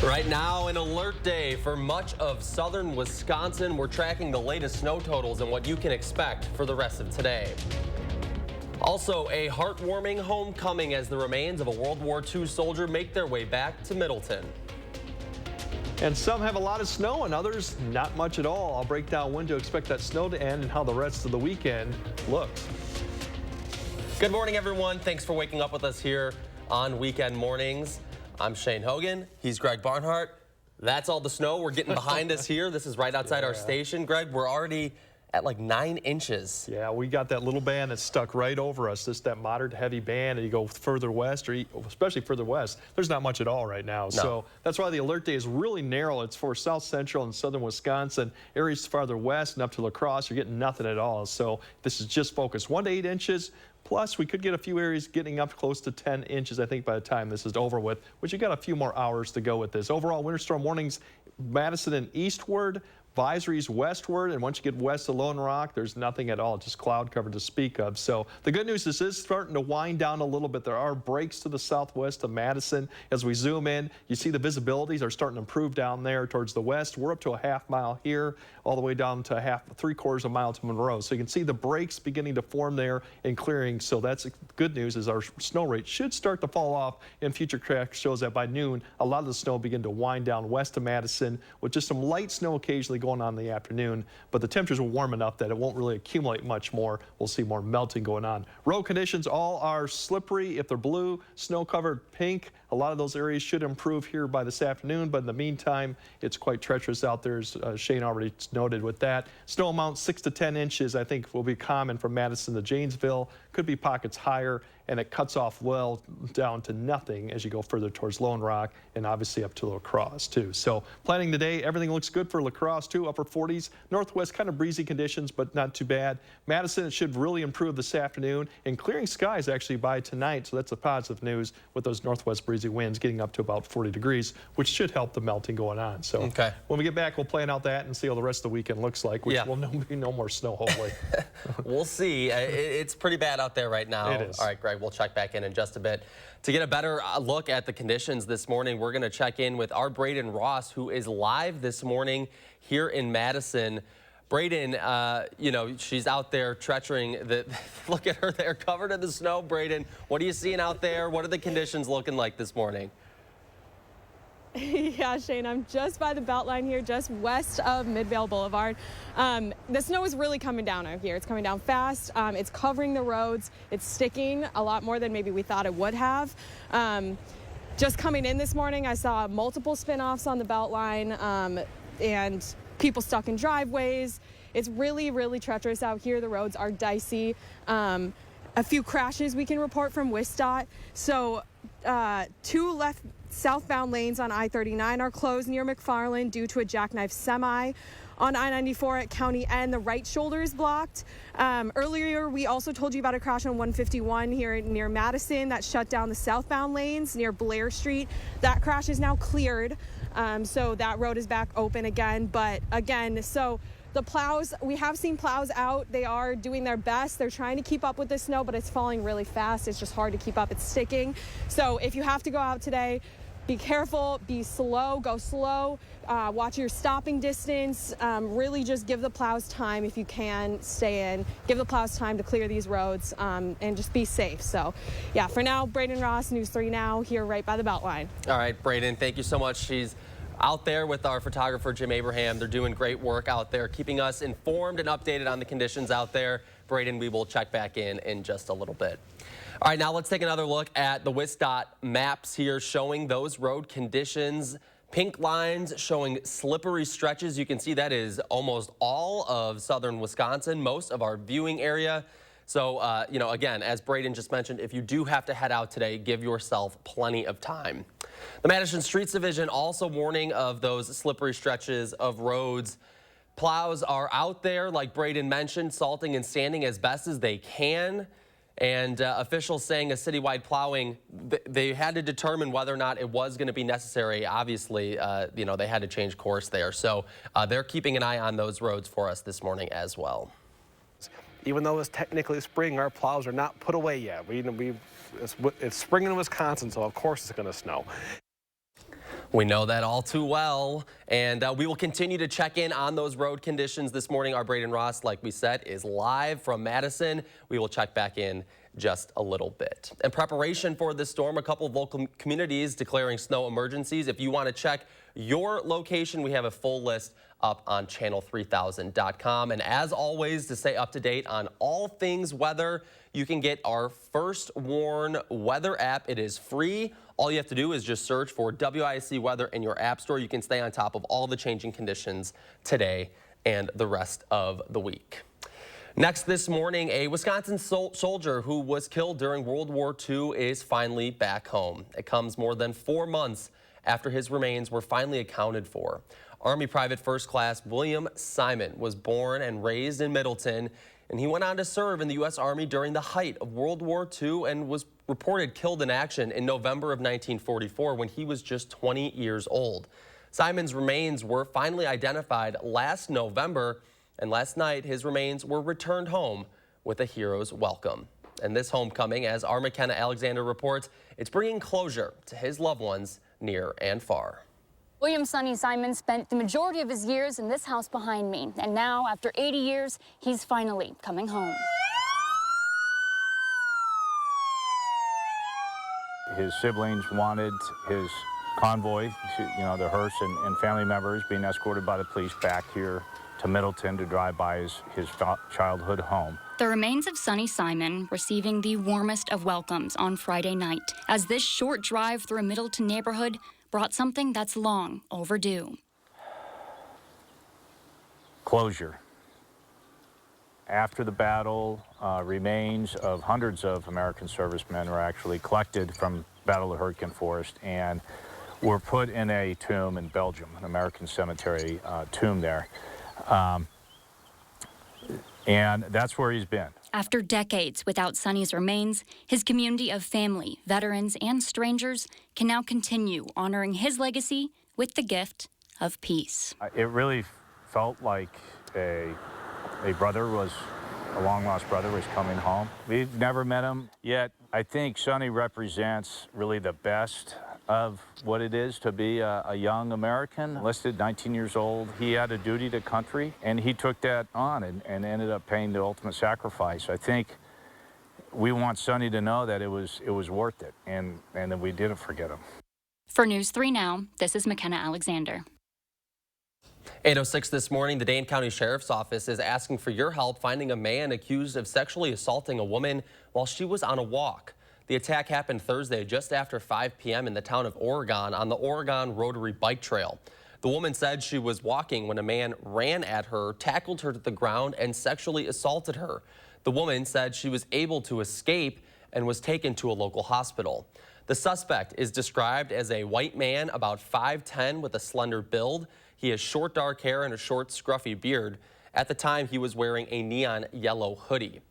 Right now, an alert day for much of southern Wisconsin. We're tracking the latest snow totals and what you can expect for the rest of today. Also, a heartwarming homecoming as the remains of a World War II soldier make their way back to Middleton. And some have a lot of snow and others not much at all. I'll break down when to expect that snow to end and how the rest of the weekend looks. Good morning, everyone. Thanks for waking up with us here on Weekend Mornings. I'm Shane Hogan. He's Greg Barnhart. That's all the snow we're getting behind us here. This is right outside our station. Greg, we're already at like 9 inches. Yeah, we got that little band that's stuck right over us, just that moderate heavy band, and you go further west, or especially further west, there's not much at all right now. No. So that's why the alert day is really narrow. It's for south central and southern Wisconsin. Areas farther west and up to La Crosse, you're getting nothing at all. So this is just focused 1 to 8 inches. Plus, we could get a few areas getting up close to 10 inches, I think, by the time this is over with, which you got a few more hours to go with this. Overall, winter storm warnings, Madison and eastward, advisories westward, and once you get west of Lone Rock, there's nothing at all, just cloud cover to speak of. So the good news is this is starting to wind down a little bit. There are breaks to the southwest of Madison. As we zoom in, you see the visibilities are starting to improve down there towards the west. We're up to a half-mile here, all the way down to three-quarters of a mile to Monroe. So you can see the breaks beginning to form there and clearing. So that's good news, is our snow rate should start to fall off, and future tracks shows that by noon, a lot of the snow begin to wind down west of Madison, with just some light snow occasionally going on in the afternoon, but the temperatures are warm enough that it won't really accumulate much more. We'll see more melting going on. Road conditions all are slippery if they're blue, snow covered pink. A lot of those areas should improve here by this afternoon, but in the meantime, it's quite treacherous out there, as Shane already noted with that. Snow amount 6 to 10 inches, I think, will be common from Madison to Janesville. Could be pockets higher, and it cuts off well down to nothing as you go further towards Lone Rock and obviously up to La Crosse too. So planning today, everything looks good for La Crosse too, upper 40s. Northwest, kind of breezy conditions, but not too bad. Madison, it should really improve this afternoon, and clearing skies actually by tonight, so that's a positive news with those northwest breezy winds getting up to about 40 degrees, which should help the melting going on. So when we get back, we'll plan out that and see how the rest of the weekend looks like, which will be no more snow, hopefully. We'll see. It's pretty bad out there right now. It is. All right, Greg, we'll check back in just a bit. To get a better look at the conditions this morning, we're going to check in with our Braden Ross, who is live this morning here in Madison. Braden, you know, she's out there treachuring. Look at her there, covered in the snow. Braden, what are you seeing out there? What are the conditions looking like this morning? Yeah, Shane, I'm just by the Beltline here, just west of Midvale Boulevard. The snow is really coming down out here. It's coming down fast. It's covering the roads. It's sticking a lot more than maybe we thought it would have. Just coming in this morning, I saw multiple spin-offs on the Beltline and people stuck in driveways. It's really, really treacherous out here. The roads are dicey. A few crashes we can report from WISC-TV. So 2 southbound lanes on I-39 are closed near McFarland due to a jackknife semi. On I-94 at County N, the right shoulder is blocked. Earlier, we also told you about a crash on 151 here near Madison that shut down the southbound lanes near Blair Street. That crash is now cleared, so that road is back open again. But again, so the plows, we have seen plows out. They are doing their best. They're trying to keep up with the snow, but it's falling really fast. It's just hard to keep up. It's sticking. So if you have to go out today, be careful, be slow, go slow, watch your stopping distance, really just give the plows time if you can stay in, give the plows time to clear these roads and just be safe. So yeah, for now, Braden Ross, News 3 Now, here right by the Beltline. All right, Braden, thank you so much. She's out there with our photographer, Jim Abraham. They're doing great work out there, keeping us informed and updated on the conditions out there. Braden, we will check back in just a little bit. All right, now let's take another look at the WISC-TV maps here showing those road conditions. Pink lines showing slippery stretches. You can see that is almost all of southern Wisconsin, most of our viewing area. So, you know, again, as Braden just mentioned, if you do have to head out today, give yourself plenty of time. The Madison Streets Division also warning of those slippery stretches of roads. Plows are out there, like Braden mentioned, salting and sanding as best as they can. And officials saying a citywide plowing, they had to determine whether or not it was going to be necessary. Obviously, you know, they had to change course there. So they're keeping an eye on those roads for us this morning as well. Even though it's technically spring, our plows are not put away yet. It's spring in Wisconsin, so of course it's going to snow. We know that all too well, and we will continue to check in on those road conditions this morning. Our Braden Ross, like we said, is live from Madison. We will check back in just a little bit. In preparation for this storm, a couple of local communities declaring snow emergencies. If you want to check your location, we have a full list up on channel3000.com. And as always, to stay up to date on all things weather, you can get our First Warn weather app. It is free. All you have to do is just search for WISC weather in your app store. You can stay on top of all the changing conditions today and the rest of the week. Next this morning, a Wisconsin soldier who was killed during World War II is finally back home. It comes more than 4 months after his remains were finally accounted for. Army Private First Class William Simon was born and raised in Middleton, and he went on to serve in the U.S. Army during the height of World War II and was reported killed in action in November of 1944 when he was just 20 years old. Simon's remains were finally identified last November, and last night his remains were returned home with a hero's welcome. And this homecoming, as our McKenna Alexander reports, it's bringing closure to his loved ones near and far. William Sonny Simon spent the majority of his years in this house behind me, and now, after 80 years, he's finally coming home. His siblings wanted his convoy, the hearse and family members being escorted by the police back here to Middleton to drive by his childhood home. The remains of Sonny Simon receiving the warmest of welcomes on Friday night, as this short drive through a Middleton neighborhood brought something that's long overdue. Closure. After the battle, remains of hundreds of American servicemen were actually collected from Battle of Hurtgen Forest and were put in a tomb in Belgium, an American cemetery tomb there. And that's where he's been. After decades without Sonny's remains, his community of family, veterans, and strangers can now continue honoring his legacy with the gift of peace. It really felt like a long-lost brother was coming home. We've never met him, yet I think Sonny represents really the best of what it is to be a young American, enlisted 19 years old. He had a duty to country, and he took that on and ended up paying the ultimate sacrifice. I think we want Sonny to know that it was worth it, and that we didn't forget him. For News 3 Now, this is McKenna Alexander. 8:06 this morning, the Dane County Sheriff's Office is asking for your help finding a man accused of sexually assaulting a woman while she was on a walk. The attack happened Thursday just after 5 p.m. in the town of Oregon on the Oregon Rotary Bike Trail. The woman said she was walking when a man ran at her, tackled her to the ground, and sexually assaulted her. The woman said she was able to escape and was taken to a local hospital. The suspect is described as a white man about 5'10" with a slender build. He has short dark hair and a short scruffy beard. At the time, he was wearing a neon yellow hoodie.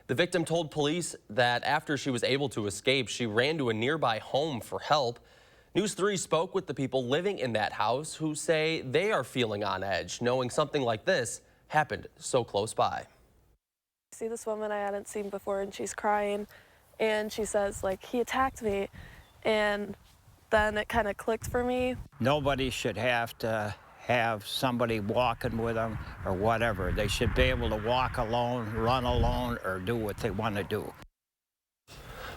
The victim told police that after she was able to escape, she ran to a nearby home for help. News 3 spoke with the people living in that house who say they are feeling on edge, knowing something like this happened so close by. I see this woman I hadn't seen before, and she's crying, and she says, he attacked me, and then it kind of clicked for me. Nobody should have to have somebody walking with them or whatever. They should be able to walk alone, run alone, or do what they want to do.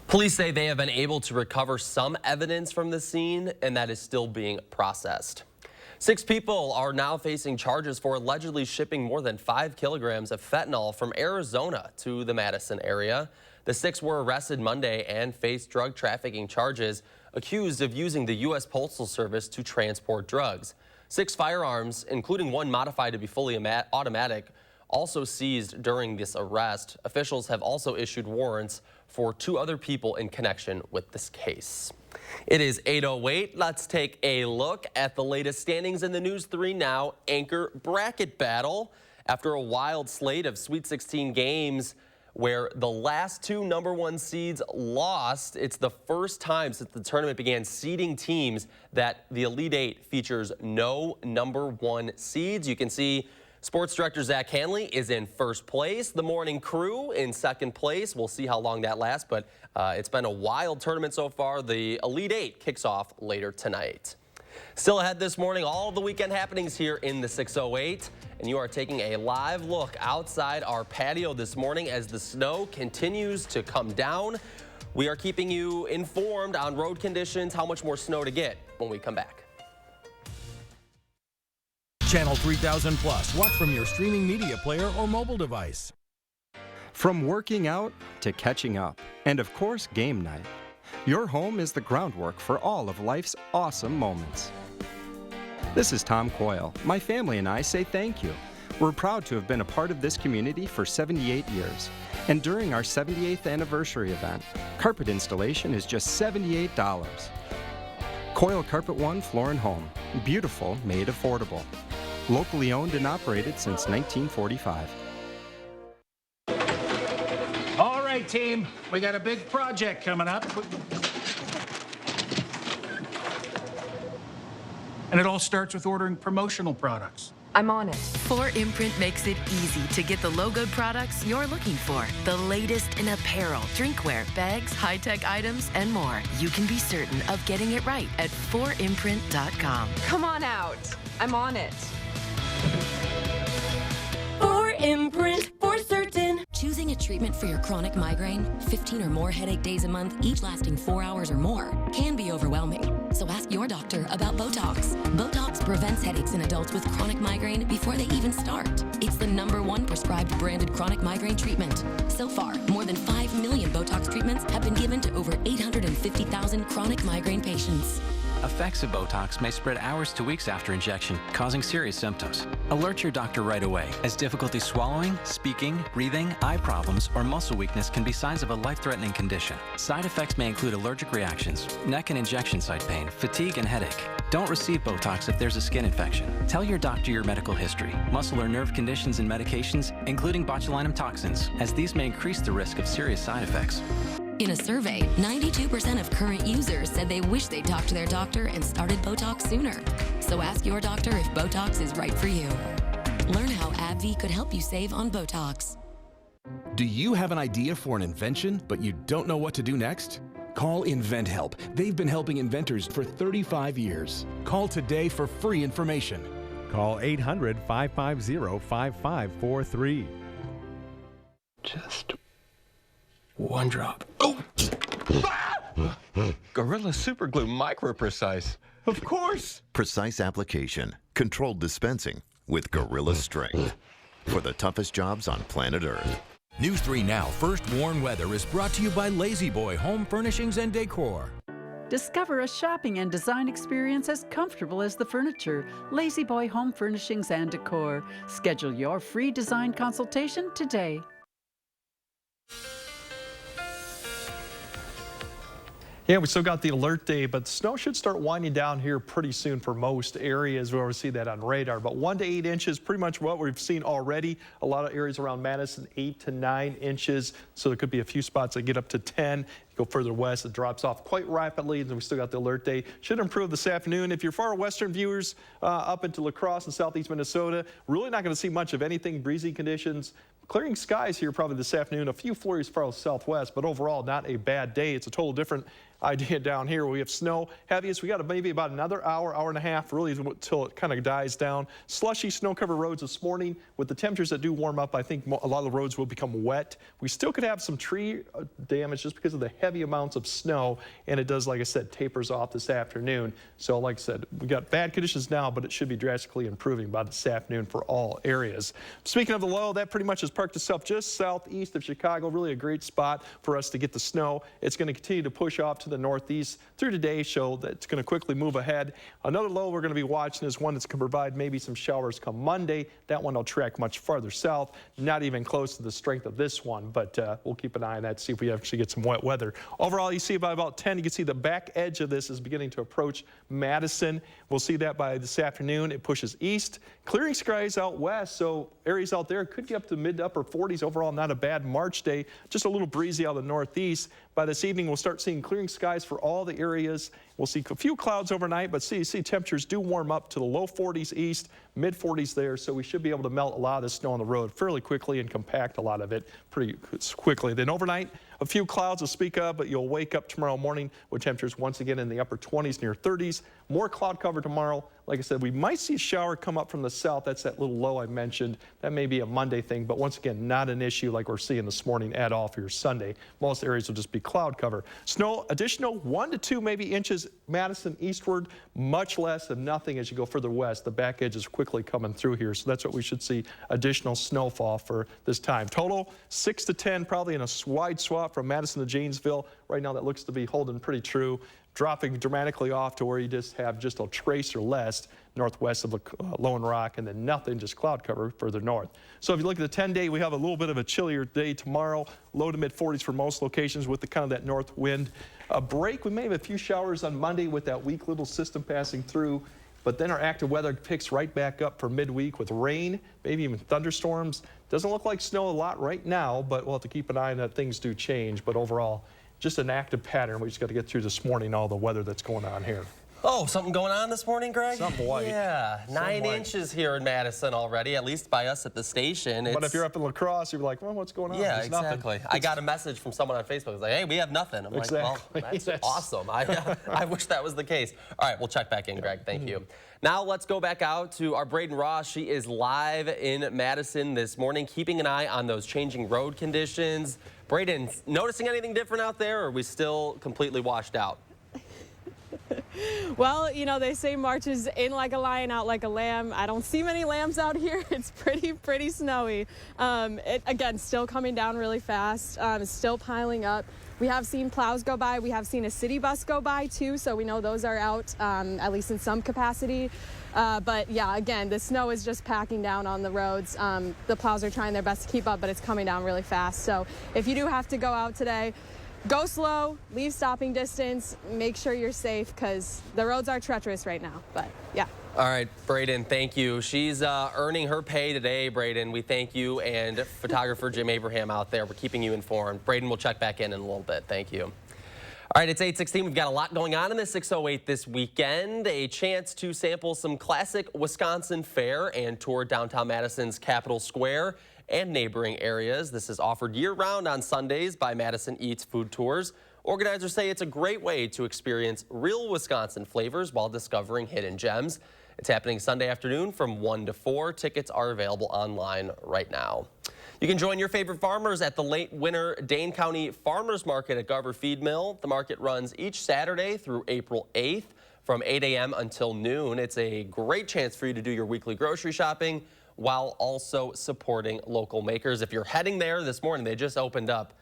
Police say they have been able to recover some evidence from the scene, and that is still being processed. 6 people are now facing charges for allegedly shipping more than 5 kilograms of fentanyl from Arizona to the Madison area. The 6 were arrested Monday and faced drug trafficking charges, accused of using the U.S. Postal Service to transport drugs. 6 firearms, including one modified to be fully automatic, also seized during this arrest. Officials have also issued warrants for 2 other people in connection with this case. It is 8:08. Let's take a look at the latest standings in the News 3 Now Anchor Bracket Battle. After a wild slate of Sweet 16 games where the last 2 #1 seeds lost, it's the first time since the tournament began seeding teams that the Elite Eight features no #1 seeds. You can see Sports Director Zach Hanley is in first place. The Morning Crew in second place. We'll see how long that lasts, but it's been a wild tournament so far. The Elite Eight kicks off later tonight. Still ahead this morning, all the weekend happenings here in the 608. And you are taking a live look outside our patio this morning as the snow continues to come down. We are keeping you informed on road conditions, how much more snow to get when we come back. Channel 3000 Plus. Watch from your streaming media player or mobile device. From working out to catching up, and of course, game night. Your home is the groundwork for all of life's awesome moments. This is Tom Coyle. My family and I say thank you. We're proud to have been a part of this community for 78 years. And during our 78th anniversary event, carpet installation is just $78. Coyle Carpet One Floor & Home. Beautiful, made affordable. Locally owned and operated since 1945. All right, team, we got a big project coming up. And it all starts with ordering promotional products. I'm on it. 4imprint makes it easy to get the logoed products you're looking for. The latest in apparel, drinkware, bags, high-tech items, and more. You can be certain of getting it right at 4imprint.com. Come on out. I'm on it. 4imprint, for certain. Choosing a treatment for your chronic migraine, 15 or more headache days a month, each lasting 4 hours or more, can be overwhelming. So ask your doctor about Botox. Botox prevents headaches in adults with chronic migraine before they even start. It's the #1 prescribed branded chronic migraine treatment. So far, more than 5 million Botox treatments have been given to over 850,000 chronic migraine patients. Effects of Botox may spread hours to weeks after injection, causing serious symptoms. Alert your doctor right away, as difficulty swallowing, speaking, breathing, eye problems, or muscle weakness can be signs of a life-threatening condition. Side effects may include allergic reactions, neck and injection site pain, fatigue, and headache. Don't receive Botox if there's a skin infection. Tell your doctor your medical history, muscle or nerve conditions and medications, including botulinum toxins, as these may increase the risk of serious side effects. In a survey, 92% of current users said they wish they talked to their doctor and started Botox sooner. So ask your doctor if Botox is right for you. Learn how AbbVie could help you save on Botox. Do you have an idea for an invention, but you don't know what to do next? Call InventHelp. They've been helping inventors for 35 years. Call today for free information. Call 800-550-5543. Just one drop. Oh! Gorilla Super Glue Micro Precise. Of course! Precise application, controlled dispensing with Gorilla Strength. For the toughest jobs on planet Earth. News 3 Now First Warn Weather is brought to you by Lazy Boy Home Furnishings and Decor. Discover a shopping and design experience as comfortable as the furniture. Lazy Boy Home Furnishings and Decor. Schedule your free design consultation today. Yeah, we still got the alert day, but snow should start winding down here pretty soon for most areas. We already see that on radar, but 1 to 8 inches, pretty much what we've seen already. A lot of areas around Madison, 8 to 9 inches. So there could be a few spots that get up to 10. Go further west, it drops off quite rapidly, and we still got the alert day. Should improve this afternoon. If you're far western viewers up into La Crosse and southeast Minnesota, really not going to see much of anything. Breezy conditions. Clearing skies here probably this afternoon. A few flurries far southwest, but overall not a bad day. It's a total different idea down here. We have snow heaviest. We got maybe about another hour, hour and a half, really until it kind of dies down. Slushy, snow-covered roads this morning. With the temperatures that do warm up, I think a lot of the roads will become wet. We still could have some tree damage just because of the heavy amounts of snow, and it does, like I said, tapers off this afternoon. So like I said, we got bad conditions now, but it should be drastically improving by this afternoon for all areas. Speaking of the low, that pretty much has parked itself just southeast of Chicago. Really a great spot for us to get the snow. It's going to continue to push off to the northeast through today, so that it's going to quickly move ahead. Another low we're going to be watching is one that's going to provide maybe some showers come Monday. That one will track much farther south, not even close to the strength of this one, but we'll keep an eye on that to see if we actually get some wet weather. Overall, you see by about 10, you can see the back edge of this is beginning to approach Madison. We'll see that by this afternoon. It pushes east, clearing skies out west, so areas out there could get up to mid to upper 40s. Overall, not a bad March day, just a little breezy out of the northeast. By this evening, we'll start seeing clearing skies for all the areas We'll see a few clouds overnight, but see temperatures do warm up to the low 40s east, mid 40s there, so we should be able to melt a lot of the snow on the road fairly quickly and compact a lot of it pretty quickly. Then overnight, a few clouds to speak of, but you'll wake up tomorrow morning with temperatures once again in the upper 20s, near 30s. More cloud cover tomorrow. Like I said, we might see a shower come up from the south. That's that little low I mentioned. That may be a Monday thing, but once again, not an issue like we're seeing this morning at all for your Sunday. Most areas will just be cloud cover. Snow, additional 1 to 2 maybe inches Madison eastward, much less than nothing as you go further west. The back edge is quickly coming through here, so that's what we should see, additional snowfall for this time. Total 6 to 10, probably in a wide swath from Madison to Janesville. Right now that looks to be holding pretty true, dropping dramatically off to where you just have just a trace or less northwest of Lone Rock, and then nothing, just cloud cover further north. So if you look at the 10-day, we have a little bit of a chillier day tomorrow, low to mid 40s for most locations with the kind of that north wind. A break, we may have a few showers on Monday with that weak little system passing through, but then our active weather picks right back up for midweek with rain, maybe even thunderstorms. Doesn't look like snow a lot right now, but we'll have to keep an eye on that. Things do change, but overall, just an active pattern. We just got to get through this morning, all the weather that's going on here. Oh, something going on this morning, Greg? Something white. Yeah, 9 inches here in Madison already, at least by us at the station. But if you're up in La Crosse, you're like, well, what's going on? Yeah, There's exactly. I got a message from someone on Facebook. It's like, hey, we have nothing. I'm like, well, that's awesome. I wish that was the case. All right, we'll check back in, Greg. Thank you. Now let's go back out to our Braden Ross. She is live in Madison this morning, keeping an eye on those changing road conditions. Braden, noticing anything different out there, or are we still completely washed out? Well, you know, they say March is in like a lion, out like a lamb. I don't see many lambs out here. It's pretty snowy. Again, still coming down really fast. It's still piling up. We have seen plows go by. We have seen a city bus go by too, so we know those are out, at least in some capacity. But yeah, again, the snow is just packing down on the roads. The plows are trying their best to keep up, but it's coming down really fast. So if you do have to go out today, go slow, leave stopping distance, make sure you're safe because the roads are treacherous right now, but yeah. All right, Braden, thank you. She's earning her pay today, Braden. We thank you, and photographer Jim Abraham out there. We're keeping you informed. Braden, we'll check back in a little bit. Thank you. All right, it's 8:16. We've got a lot going on in the 608 this weekend. A chance to sample some classic Wisconsin fare and tour downtown Madison's Capitol Square and neighboring areas. This is offered year-round on Sundays by Madison Eats Food Tours. Organizers say it's a great way to experience real Wisconsin flavors while discovering hidden gems. It's happening Sunday afternoon from 1 to 4. Tickets are available online right now. You can join your favorite farmers at the late winter Dane County Farmers Market at Garber Feed Mill. The market runs each Saturday through April 8th from 8 a.m. until noon. It's a great chance for you to do your weekly grocery shopping while also supporting local makers. If you're heading there this morning, they just opened up.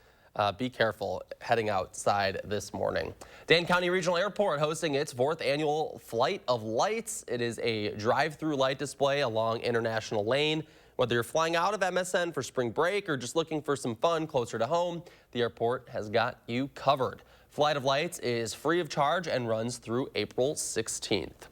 Be careful heading outside this morning. Dane County Regional Airport hosting its 4th annual Flight of Lights. It is a drive-through light display along International Lane. Whether you're flying out of MSN for spring break or just looking for some fun closer to home, the airport has got you covered. Flight of Lights is free of charge and runs through April 16th.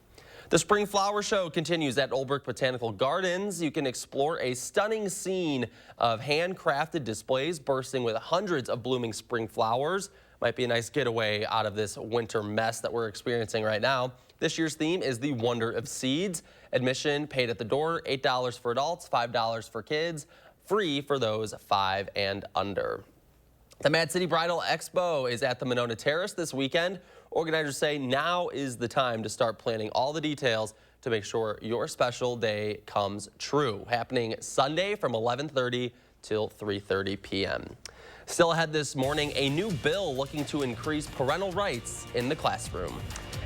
The Spring Flower Show continues at Old Brook Botanical Gardens. You can explore a stunning scene of handcrafted displays bursting with hundreds of blooming spring flowers. Might be a nice getaway out of this winter mess that we're experiencing right now. This year's theme is the Wonder of Seeds. Admission paid at the door, $8 for adults, $5 for kids, free for those 5 and under. The Mad City Bridal Expo is at the Monona Terrace this weekend. Organizers say now is the time to start planning all the details to make sure your special day comes true. Happening Sunday from 11:30 till 3:30 p.m. Still ahead this morning, a new bill looking to increase parental rights in the classroom.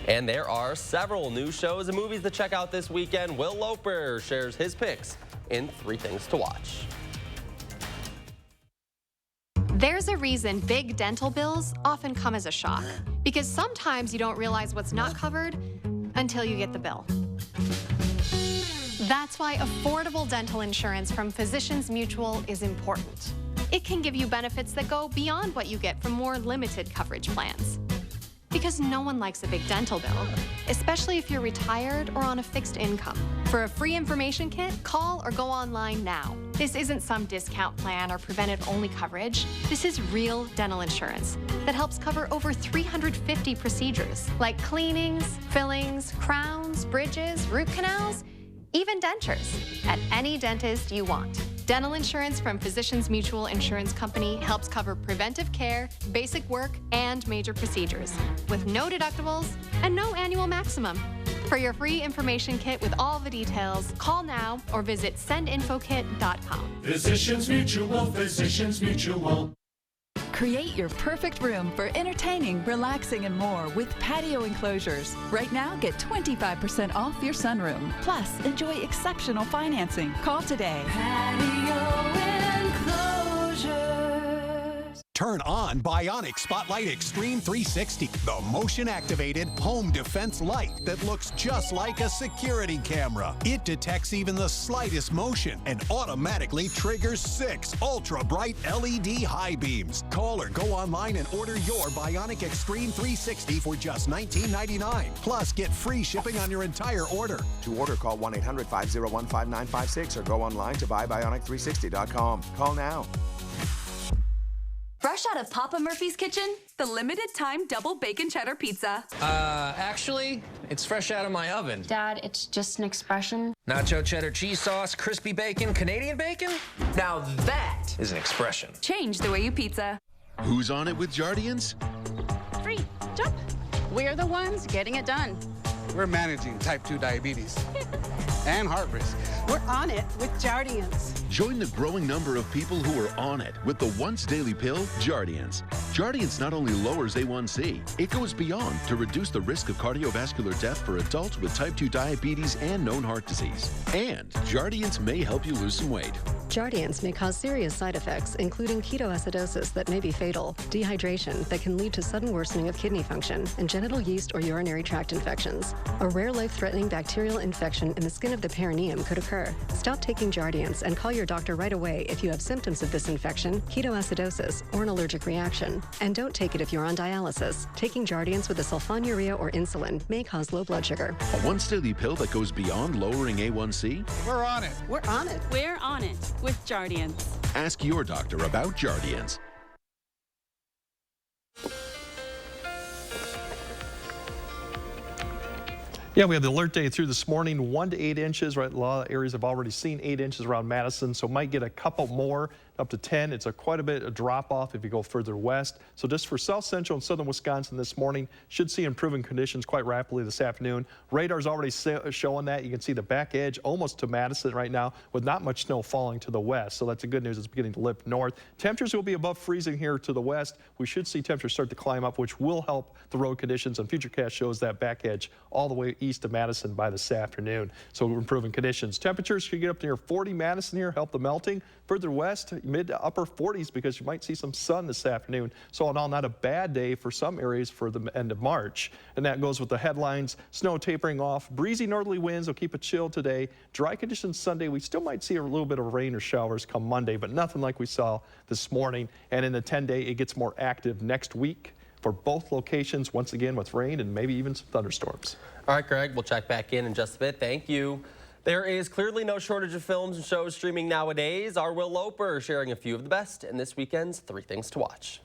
And there are several new shows and movies to check out this weekend. Will Loper shares his picks in 3 Things to Watch. There's a reason big dental bills often come as a shock, because sometimes you don't realize what's not covered until you get the bill. That's why affordable dental insurance from Physicians Mutual is important. It can give you benefits that go beyond what you get from more limited coverage plans. Because no one likes a big dental bill, especially if you're retired or on a fixed income. For a free information kit, call or go online now. This isn't some discount plan or preventive-only coverage. This is real dental insurance that helps cover over 350 procedures, like cleanings, fillings, crowns, bridges, root canals, even dentures, at any dentist you want. Dental insurance from Physicians Mutual Insurance Company helps cover preventive care, basic work, and major procedures, with no deductibles and no annual maximum. For your free information kit with all the details, call now or visit sendinfokit.com. Physicians Mutual, Physicians Mutual. Create your perfect room for entertaining, relaxing, and more with patio enclosures. Right now, get 25% off your sunroom. Plus, enjoy exceptional financing. Call today. Patio enclosures. Turn on Bionic Spotlight Extreme 360, the motion-activated home defense light that looks just like a security camera. It detects even the slightest motion and automatically triggers 6 ultra-bright LED high beams. Call or go online and order your Bionic Extreme 360 for just $19.99. Plus, get free shipping on your entire order. To order, call 1-800-501-5956 or go online to buybionic360.com. Call now. Fresh out of Papa Murphy's kitchen, the limited time double bacon cheddar pizza. Actually, it's fresh out of my oven. Dad, it's just an expression. Nacho cheddar cheese sauce, crispy bacon, Canadian bacon? Now that is an expression. Change the way you pizza. Who's on it with Jardians? Free. Jump. We're the ones getting it done. We're managing type 2 diabetes and heart risk. We're on it with Jardians. Join the growing number of people who are on it with the once daily pill, Jardians. Jardians not only lowers A1C, it goes beyond to reduce the risk of cardiovascular death for adults with type 2 diabetes and known heart disease. And Jardians may help you lose some weight. Jardians may cause serious side effects, including ketoacidosis that may be fatal, dehydration that can lead to sudden worsening of kidney function, and genital yeast or urinary tract infections. A rare life-threatening bacterial infection in the skin of the perineum could occur. Stop taking Jardians and call your doctor right away if you have symptoms of this infection, ketoacidosis, or an allergic reaction. And don't take it if you're on dialysis. Taking Jardians with a sulfonylurea or insulin may cause low blood sugar. A once daily pill that goes beyond lowering A1C? We're on it. We're on it. We're on it with Jardians. Ask your doctor about Jardians. Yeah, we have the alert day through this morning, 1 to 8 inches. Right, a lot of areas have already seen 8 inches around Madison, so might get a couple more, up to 10. It's quite a bit of drop off if you go further west. So just for south central and southern Wisconsin this morning, should see improving conditions quite rapidly this afternoon. Radar's already showing that. You can see the back edge almost to Madison right now with not much snow falling to the west. So that's the good news. It's beginning to lift north. Temperatures will be above freezing here to the west. We should see temperatures start to climb up, which will help the road conditions. And Futurecast shows that back edge all the way east of Madison by this afternoon. So improving conditions. Temperatures could get up near 40 Madison here, help the melting. Further west, mid to upper 40s because you might see some sun this afternoon. So all in all, not a bad day for some areas for the end of March. And that goes with the headlines. Snow tapering off. Breezy northerly winds will keep it chill today. Dry conditions Sunday. We still might see a little bit of rain or showers come Monday, but nothing like we saw this morning. And in the 10-day, it gets more active next week for both locations, once again with rain and maybe even some thunderstorms. All right, Greg, we'll check back in just a bit. Thank you. There is clearly no shortage of films and shows streaming nowadays. Our Will Loper sharing a few of the best in this weekend's 3 Things to Watch.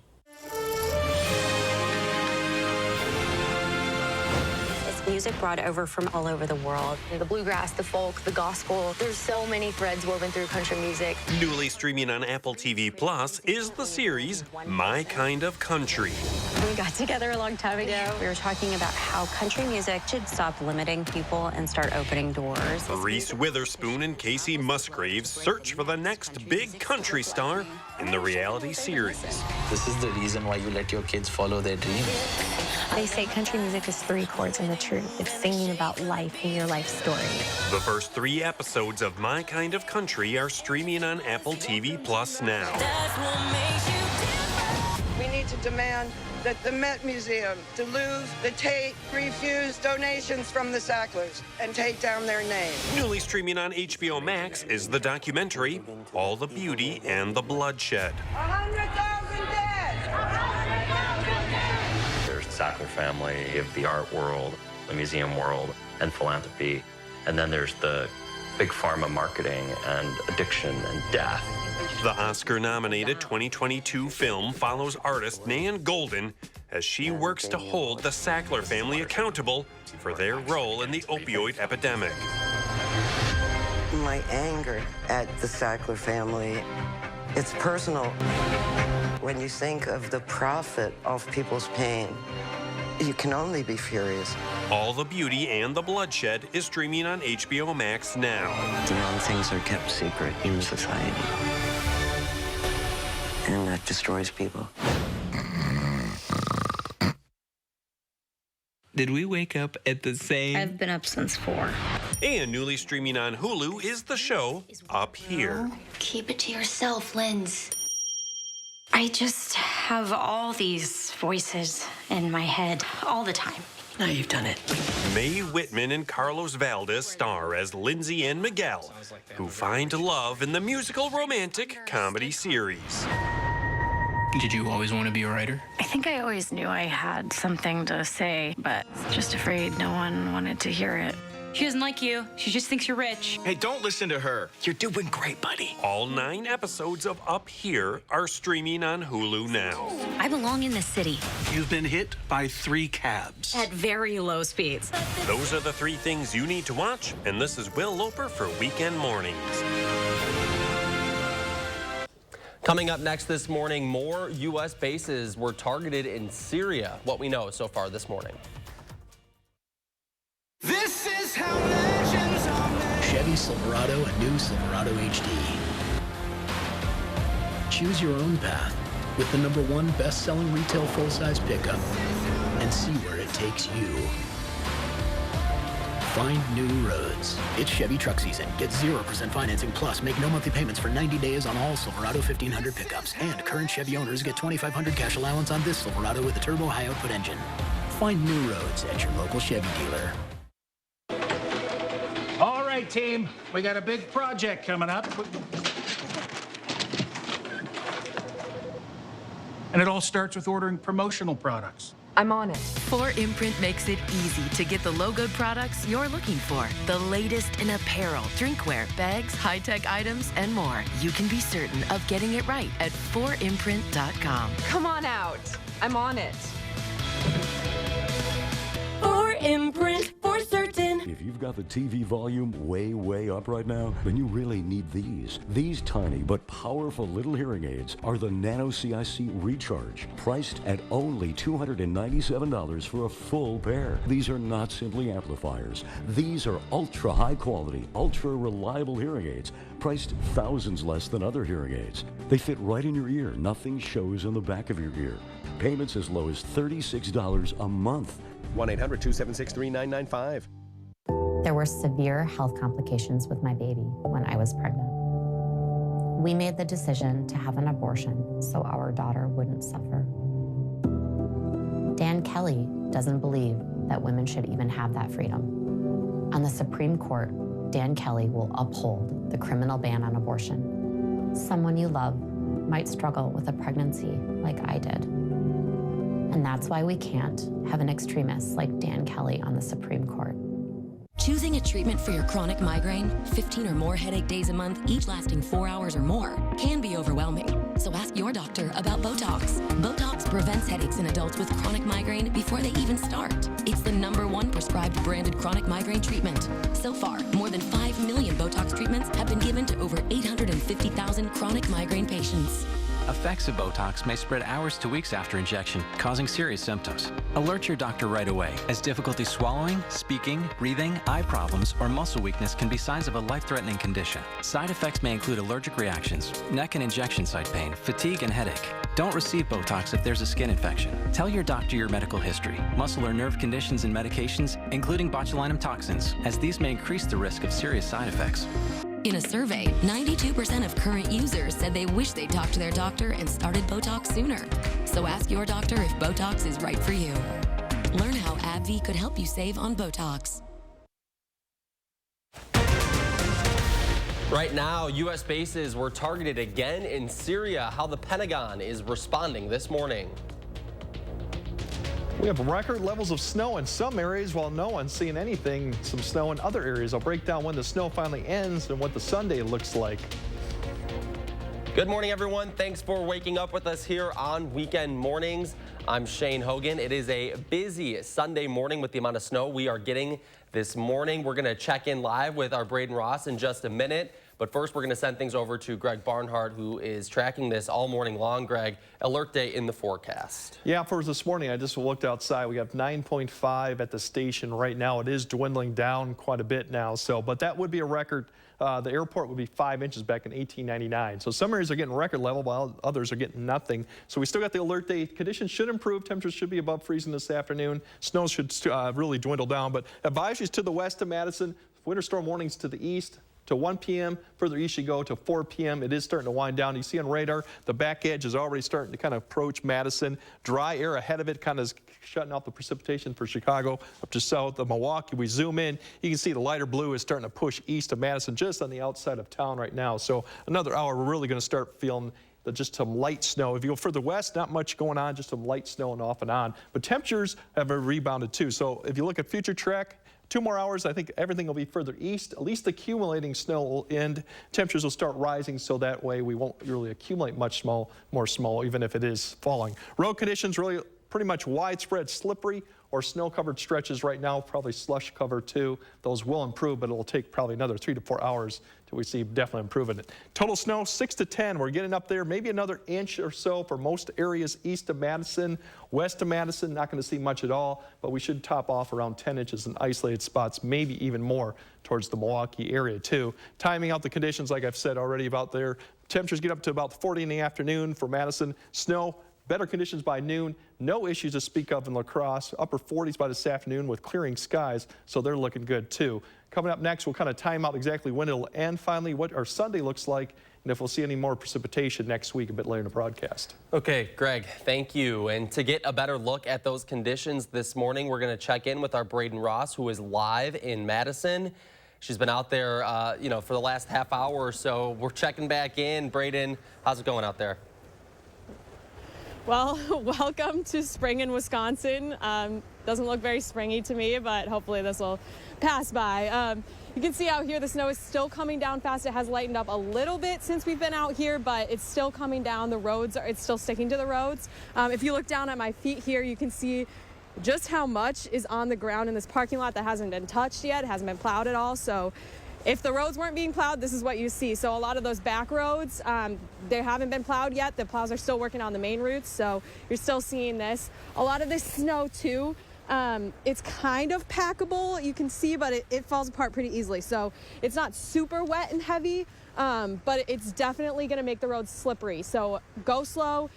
Music brought over from all over the world. The bluegrass, the folk, the gospel. There's so many threads woven through country music. Newly streaming on Apple TV Plus is the series My Kind of Country. We got together a long time ago. We were talking about how country music should stop limiting people and start opening doors. Reese Witherspoon and Casey Musgraves search for the next big country star in the reality series. This is the reason why you let your kids follow their dreams. They say country music is 3 chords and the truth. It's singing about life and your life story. The first 3 episodes of My Kind of Country are streaming on Apple TV Plus now. We need to demand that the Met Museum, Duluth, the Tate refuse donations from the Sacklers and take down their name. Newly streaming on HBO Max is the documentary All the Beauty and the Bloodshed. 100,000 dead! There's the Sackler family of the art world, the museum world, and philanthropy. And then there's the big pharma marketing and addiction and death. The Oscar-nominated 2022 film follows artist Nan Golden as she works to hold the Sackler family accountable for their role in the opioid epidemic. My anger at the Sackler family, it's personal. When you think of the profit of people's pain, you can only be furious. All the Beauty and the Bloodshed is streaming on HBO Max now. The wrong things are kept secret in society. And that destroys people. Did we wake up at the same? I've been up since 4. And newly streaming on Hulu is the show Up Here. Keep it to yourself, Linz. I just have all these voices in my head all the time. Now you've done it. Mae Whitman and Carlos Valdez star as Lindsay and Miguel, who find love in the musical romantic comedy series. Did you always want to be a writer? I think I always knew I had something to say, but just afraid no one wanted to hear it. She doesn't like you. She just thinks you're rich. Hey, don't listen to her. You're doing great, buddy. All 9 episodes of Up Here are streaming on Hulu now. I belong in the city. You've been hit by 3 cabs. At very low speeds. Those are the 3 things you need to watch, and this is Will Loper for Weekend Mornings. Coming up next this morning, more U.S. bases were targeted in Syria. What we know so far this morning. This is how legends are made. Chevy Silverado and new Silverado HD. Choose your own path with the #1 best-selling retail full-size pickup and see where it takes you. Find new roads. It's Chevy truck season. Get 0% financing plus make no monthly payments for 90 days on all Silverado 1500 pickups. And current Chevy owners get $2,500 cash allowance on this Silverado with a turbo high-output engine. Find new roads at your local Chevy dealer. All right, team, we got a big project coming up. And it all starts with ordering promotional products. I'm on it. 4imprint makes it easy to get the logoed products you're looking for. The latest in apparel, drinkware, bags, high-tech items, and more. You can be certain of getting it right at 4imprint.com. Come on out. I'm on it. 4imprint for certain. If you've got the TV volume way up right now, then you really need these. These tiny but powerful little hearing aids are the Nano CIC Recharge, priced at only $297 for a full pair. These are not simply amplifiers. These are ultra high quality, ultra reliable hearing aids, priced thousands less than other hearing aids. They fit right in your ear. Nothing shows in the back of your ear. Payments as low as $36 a month. 1-800-276-3995. There were severe health complications with my baby when I was pregnant. We made the decision to have an abortion so our daughter wouldn't suffer. Dan Kelly doesn't believe that women should even have that freedom. On the Supreme Court, Dan Kelly will uphold the criminal ban on abortion. Someone you love might struggle with a pregnancy like I did. And that's why we can't have an extremist like Dan Kelly on the Supreme Court. Choosing a treatment for your chronic migraine, 15 or more headache days a month, each lasting 4 hours or more, can be overwhelming. So ask your doctor about Botox. Botox prevents headaches in adults with chronic migraine before they even start. It's the #1 prescribed branded chronic migraine treatment. So far, more than 5 million Botox treatments have been given to over 850,000 chronic migraine patients. Effects of Botox may spread hours to weeks after injection, causing serious symptoms. Alert your doctor right away, as difficulty swallowing, speaking, breathing, eye problems, or muscle weakness can be signs of a life-threatening condition. Side effects may include allergic reactions, neck and injection site pain, fatigue, and headache. Don't receive Botox if there's a skin infection. Tell your doctor your medical history, muscle or nerve conditions and medications, including botulinum toxins, as these may increase the risk of serious side effects. In a survey, 92% of current users said they wish they talked to their doctor and started Botox sooner. So ask your doctor if Botox is right for you. Learn how AbbVie could help you save on Botox. Right now, U.S. bases were targeted again in Syria. How the Pentagon is responding this morning. We have record levels of snow in some areas while no one's seeing anything. Some snow in other areas. I'll break down when the snow finally ends and what the Sunday looks like. Good morning, everyone. Thanks for waking up with us here on Weekend Mornings. I'm Shane Hogan. It is a busy Sunday morning with the amount of snow we are getting this morning. We're going to check in live with our Braden Ross in just a minute. But first, we're going to send things over to Greg Barnhart, who is tracking this all morning long. Greg, alert day in the forecast. Yeah, for this morning, I just looked outside. We have 9.5 at the station right now. It is dwindling down quite a bit now. But that would be a record. The airport would be 5 inches back in 1899. So some areas are getting record level while others are getting nothing. So we still got the alert day. Conditions should improve. Temperatures should be above freezing this afternoon. Snow should really dwindle down. But advisories to the west of Madison, winter storm warnings to the east. To 1 p.m. Further east you go to 4 p.m. It is starting to wind down. You see on radar, the back edge is already starting to kind of approach Madison. Dry air ahead of it kind of is shutting off the precipitation for Chicago up to south of Milwaukee. We zoom in, you can see the lighter blue is starting to push east of Madison, just on the outside of town right now. So another hour, we're really going to start feeling just some light snow. If you go further west, not much going on, just some light snow and off and on. But temperatures have rebounded too. So if you look at future track, 2 more hours, I think everything will be further east. At least accumulating snow will end. Temperatures will start rising, so that way we won't really accumulate much more snow, even if it is falling. Road conditions really pretty much widespread slippery or snow-covered stretches right now, probably slush cover too. Those will improve, but it will take probably another 3 to 4 hours till we see definitely improvement. Total snow 6 to 10. We're getting up there, maybe another inch or so for most areas east of Madison. West of Madison, not going to see much at all, but we should top off around 10 inches in isolated spots, maybe even more towards the Milwaukee area too. Timing out the conditions, like I've said already about there. Temperatures get up to about 40 in the afternoon for Madison. Snow, better conditions by noon. No issues to speak of in La Crosse. Upper 40s by this afternoon with clearing skies, so they're looking good too. Coming up next, we'll kind of time out exactly when it'll end finally, what our Sunday looks like, and if we'll see any more precipitation next week a bit later in the broadcast. Okay, Greg, thank you. And to get a better look at those conditions this morning, we're going to check in with our Braden Ross, who is live in Madison. She's been out there, for the last half hour or so. We're checking back in. Braden, how's it going out there? Well, welcome to spring in Wisconsin. Doesn't look very springy to me, but hopefully this will pass by. You can see out here the snow is still coming down fast. It has lightened up a little bit since we've been out here, but it's still coming down. The roads it's still sticking to the roads. If you look down at my feet here, you can see just how much is on the ground in this parking lot that hasn't been touched yet. It hasn't been plowed at all. So if the roads weren't being plowed, this is what you see. So a lot of those back roads, they haven't been plowed yet. The plows are still working on the main routes, so you're still seeing this. A lot of this snow too, it's kind of packable, you can see, but it falls apart pretty easily. So it's not super wet and heavy, but it's definitely gonna make the roads slippery. So go slow,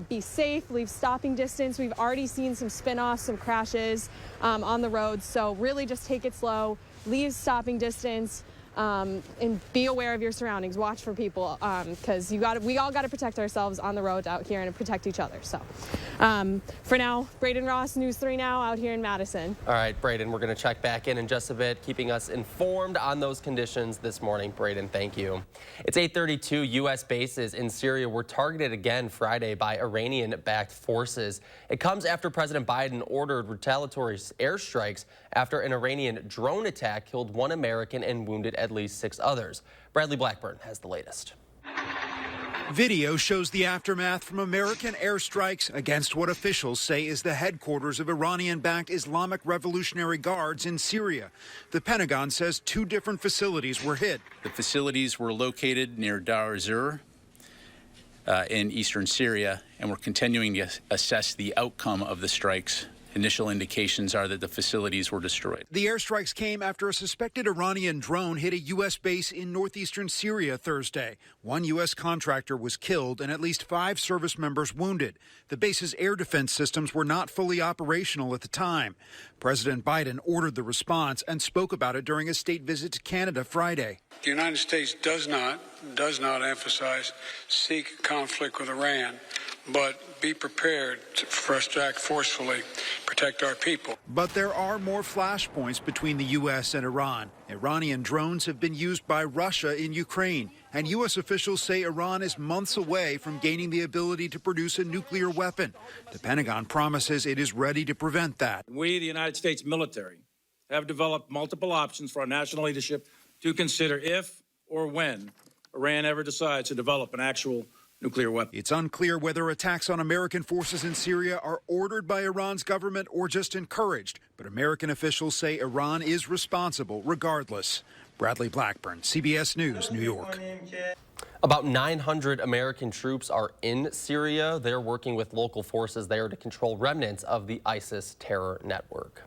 be safe, leave stopping distance. We've already seen some spin-offs, some crashes on the roads. So really just take it slow. Leave stopping distance, and be aware of your surroundings. Watch for people, because we all got to protect ourselves on the road out here and protect each other. So for now, Braden Ross, News 3 Now, out here in Madison. All right, Braden, we're going to check back in just a bit, keeping us informed on those conditions this morning. Braden, thank you. It's 8:32. U.S. bases in Syria were targeted again Friday by Iranian-backed forces. It comes after President Biden ordered retaliatory airstrikes after an Iranian drone attack killed 1 American and wounded at least 6 others. Bradley Blackburn has the latest. Video shows the aftermath from American airstrikes against what officials say is the headquarters of Iranian-backed Islamic Revolutionary Guards in Syria. The Pentagon says 2 different facilities were hit. The facilities were located near Dar ez-Zur in eastern Syria, and we're continuing to assess the outcome of the strikes. Initial indications are that the facilities were destroyed. The airstrikes came after a suspected Iranian drone hit a U.S. base in northeastern Syria Thursday. 1 U.S. contractor was killed and at least 5 service members wounded. The base's air defense systems were not fully operational at the time. President Biden ordered the response and spoke about it during a state visit to Canada Friday. The United States does not does not emphasize seek conflict with Iran, but be prepared for us to act forcefully, protect our people. But there are more flashpoints between the U.S. and Iran. Iranian drones have been used by Russia in Ukraine, and U.S. officials say Iran is months away from gaining the ability to produce a nuclear weapon. The Pentagon promises it is ready to prevent that. We, the United States military, have developed multiple options for our national leadership to consider if or when Iran ever decides to develop an actual nuclear weapon. It's unclear whether attacks on American forces in Syria are ordered by Iran's government or just encouraged, but American officials say Iran is responsible regardless. Bradley Blackburn, CBS News, New York. About 900 American troops are in Syria. They're working with local forces there to control remnants of the ISIS terror network.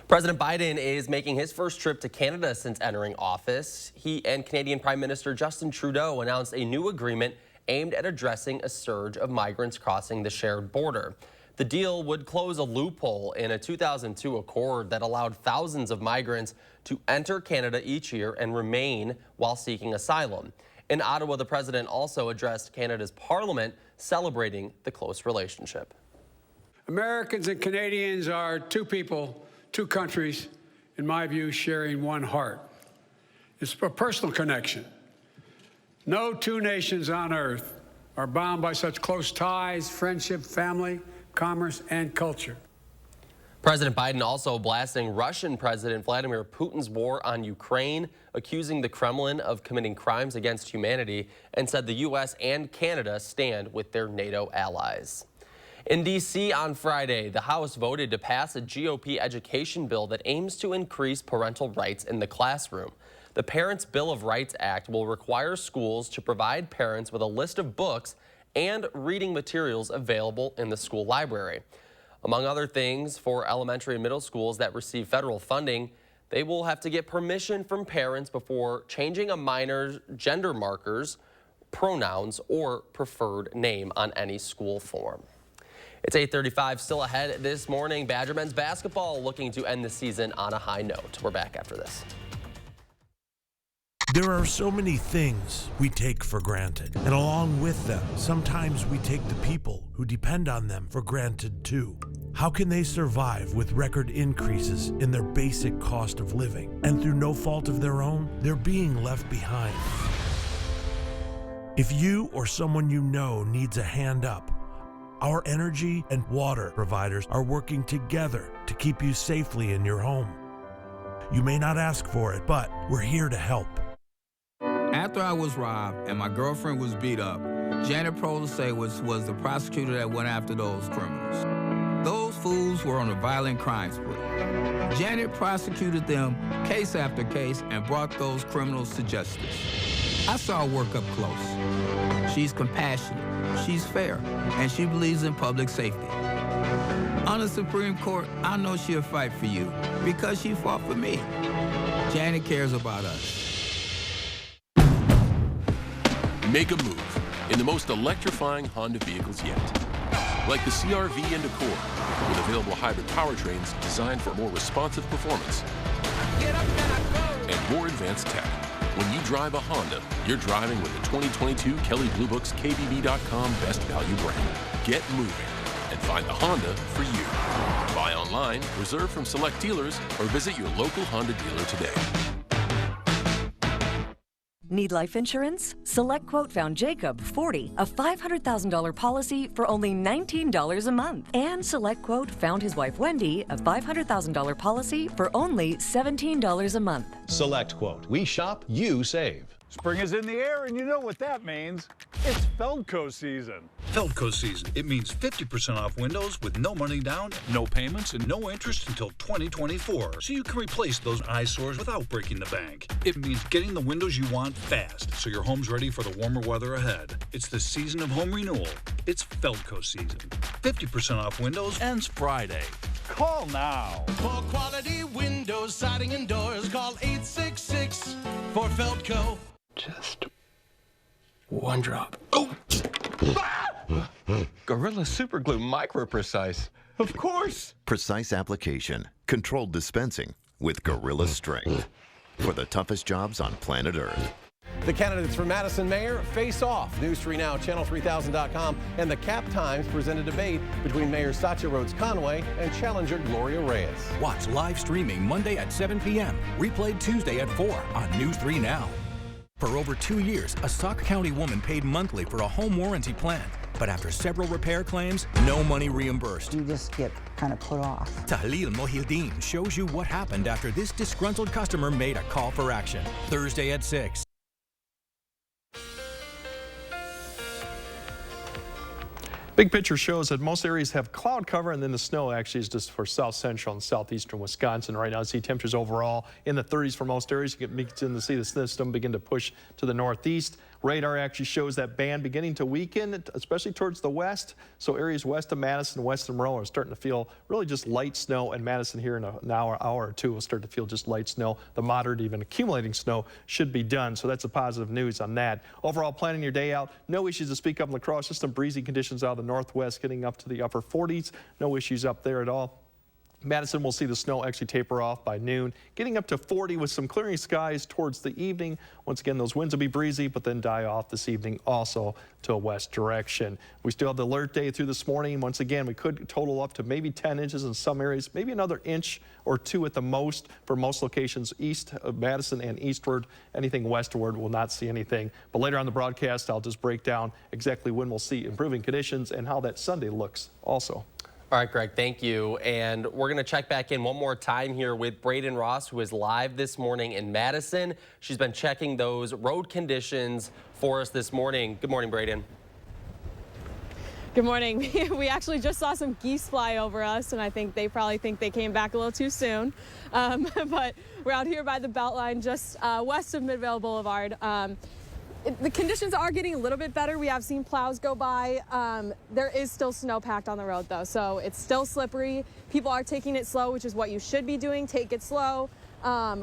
President Biden is making his first trip to Canada since entering office. He and Canadian Prime Minister Justin Trudeau announced a new agreement aimed at addressing a surge of migrants crossing the shared border. The deal would close a loophole in a 2002 accord that allowed thousands of migrants to enter Canada each year and remain while seeking asylum. In Ottawa, the president also addressed Canada's parliament, celebrating the close relationship. Americans and Canadians are two people, two countries, in my view, sharing one heart. It's a personal connection. No two nations on earth are bound by such close ties, friendship, family, commerce, and culture. President Biden also blasting Russian President Vladimir Putin's war on Ukraine, accusing the Kremlin of committing crimes against humanity, and said the U.S. and Canada stand with their NATO allies. In D.C. on Friday, the House voted to pass a GOP education bill that aims to increase parental rights in the classroom. The Parents' Bill of Rights Act will require schools to provide parents with a list of books and reading materials available in the school library. Among other things, for elementary and middle schools that receive federal funding, they will have to get permission from parents before changing a minor's gender markers, pronouns, or preferred name on any school form. It's 8:35, still ahead this morning. Badger men's basketball looking to end the season on a high note. We're back after this. There are so many things we take for granted, and along with them, sometimes we take the people who depend on them for granted too. How can they survive with record increases in their basic cost of living? And through no fault of their own, they're being left behind. If you or someone you know needs a hand up, our energy and water providers are working together to keep you safely in your home. You may not ask for it, but we're here to help. After I was robbed and my girlfriend was beat up, Janet Protasewicz was the prosecutor that went after those criminals. Those fools were on a violent crime spree. Janet prosecuted them case after case and brought those criminals to justice. I saw her work up close. She's compassionate, she's fair, and she believes in public safety. On the Supreme Court, I know she'll fight for you because she fought for me. Janet cares about us. Make a move in the most electrifying Honda vehicles yet. Like the CR-V and Accord, with available hybrid powertrains designed for more responsive performance and more advanced tech. When you drive a Honda, you're driving with the 2022 Kelley Blue Book's KBB.com Best Value brand. Get moving and find the Honda for you. Buy online, reserve from select dealers, or visit your local Honda dealer today. Need life insurance? SelectQuote found Jacob, 40, a $500,000 policy for only $19 a month. And SelectQuote found his wife, Wendy, a $500,000 policy for only $17 a month. SelectQuote. We shop, you save. Spring is in the air, and you know what that means. It's Feldco season. Feldco season. It means 50% off windows with no money down, no payments, and no interest until 2024. So you can replace those eyesores without breaking the bank. It means getting the windows you want fast, so your home's ready for the warmer weather ahead. It's the season of home renewal. It's Feldco season. 50% off windows ends Friday. Call now. For quality windows, siding, and doors, call 866 for Feldco. Just one drop. Oh! Gorilla Super Glue Micro Precise. Of course. Precise application, controlled dispensing with Gorilla Strength for the toughest jobs on planet Earth. The candidates for Madison mayor face off. News 3 Now, channel3000.com, and the Cap Times present a debate between Mayor Satya Rhodes Conway and challenger Gloria Reyes. Watch live streaming Monday at 7 p.m., replayed Tuesday at 4 on News 3 Now. For over 2 years, a Sauk County woman paid monthly for a home warranty plan. But after several repair claims, no money reimbursed. You just get kind of put off. Tahlil Mohildin shows you what happened after this disgruntled customer made a call for action. Thursday at 6. Big picture shows that most areas have cloud cover, and then the snow actually is just for south central and southeastern Wisconsin. Right now, see temperatures overall in the 30s for most areas. You can begin to see the system begin to push to the northeast. Radar actually shows that band beginning to weaken, especially towards the west. So areas west of Madison, west of Monroe are starting to feel really just light snow, and Madison here in an hour or two will start to feel just light snow. The moderate, even accumulating snow should be done. So that's the positive news on that. Overall, planning your day out, no issues to speak of in La Crosse. Just some breezy conditions out of the northwest, getting up to the upper 40s. No issues up there at all. Madison will see the snow actually taper off by noon, getting up to 40 with some clearing skies towards the evening. Once again, those winds will be breezy, but then die off this evening also to a west direction. We still have the alert day through this morning. Once again, we could total up to maybe 10 inches in some areas, maybe another inch or two at the most for most locations east of Madison and eastward. Anything westward will not see anything. But later on the broadcast, I'll just break down exactly when we'll see improving conditions and how that Sunday looks also. All right, Greg, thank you. And we're going to check back in one more time here with Braden Ross, who is live this morning in Madison. She's been checking those road conditions for us this morning. Good morning, Braden. Good morning. We actually just saw some geese fly over us, and I think they probably think they came back a little too soon. But we're out here by the Beltline, just west of Midvale Boulevard. The conditions are getting a little bit better. We have seen plows go by. There is still snow packed on the road though, so it's still slippery. People are taking it slow, which is what you should be doing. Take it slow,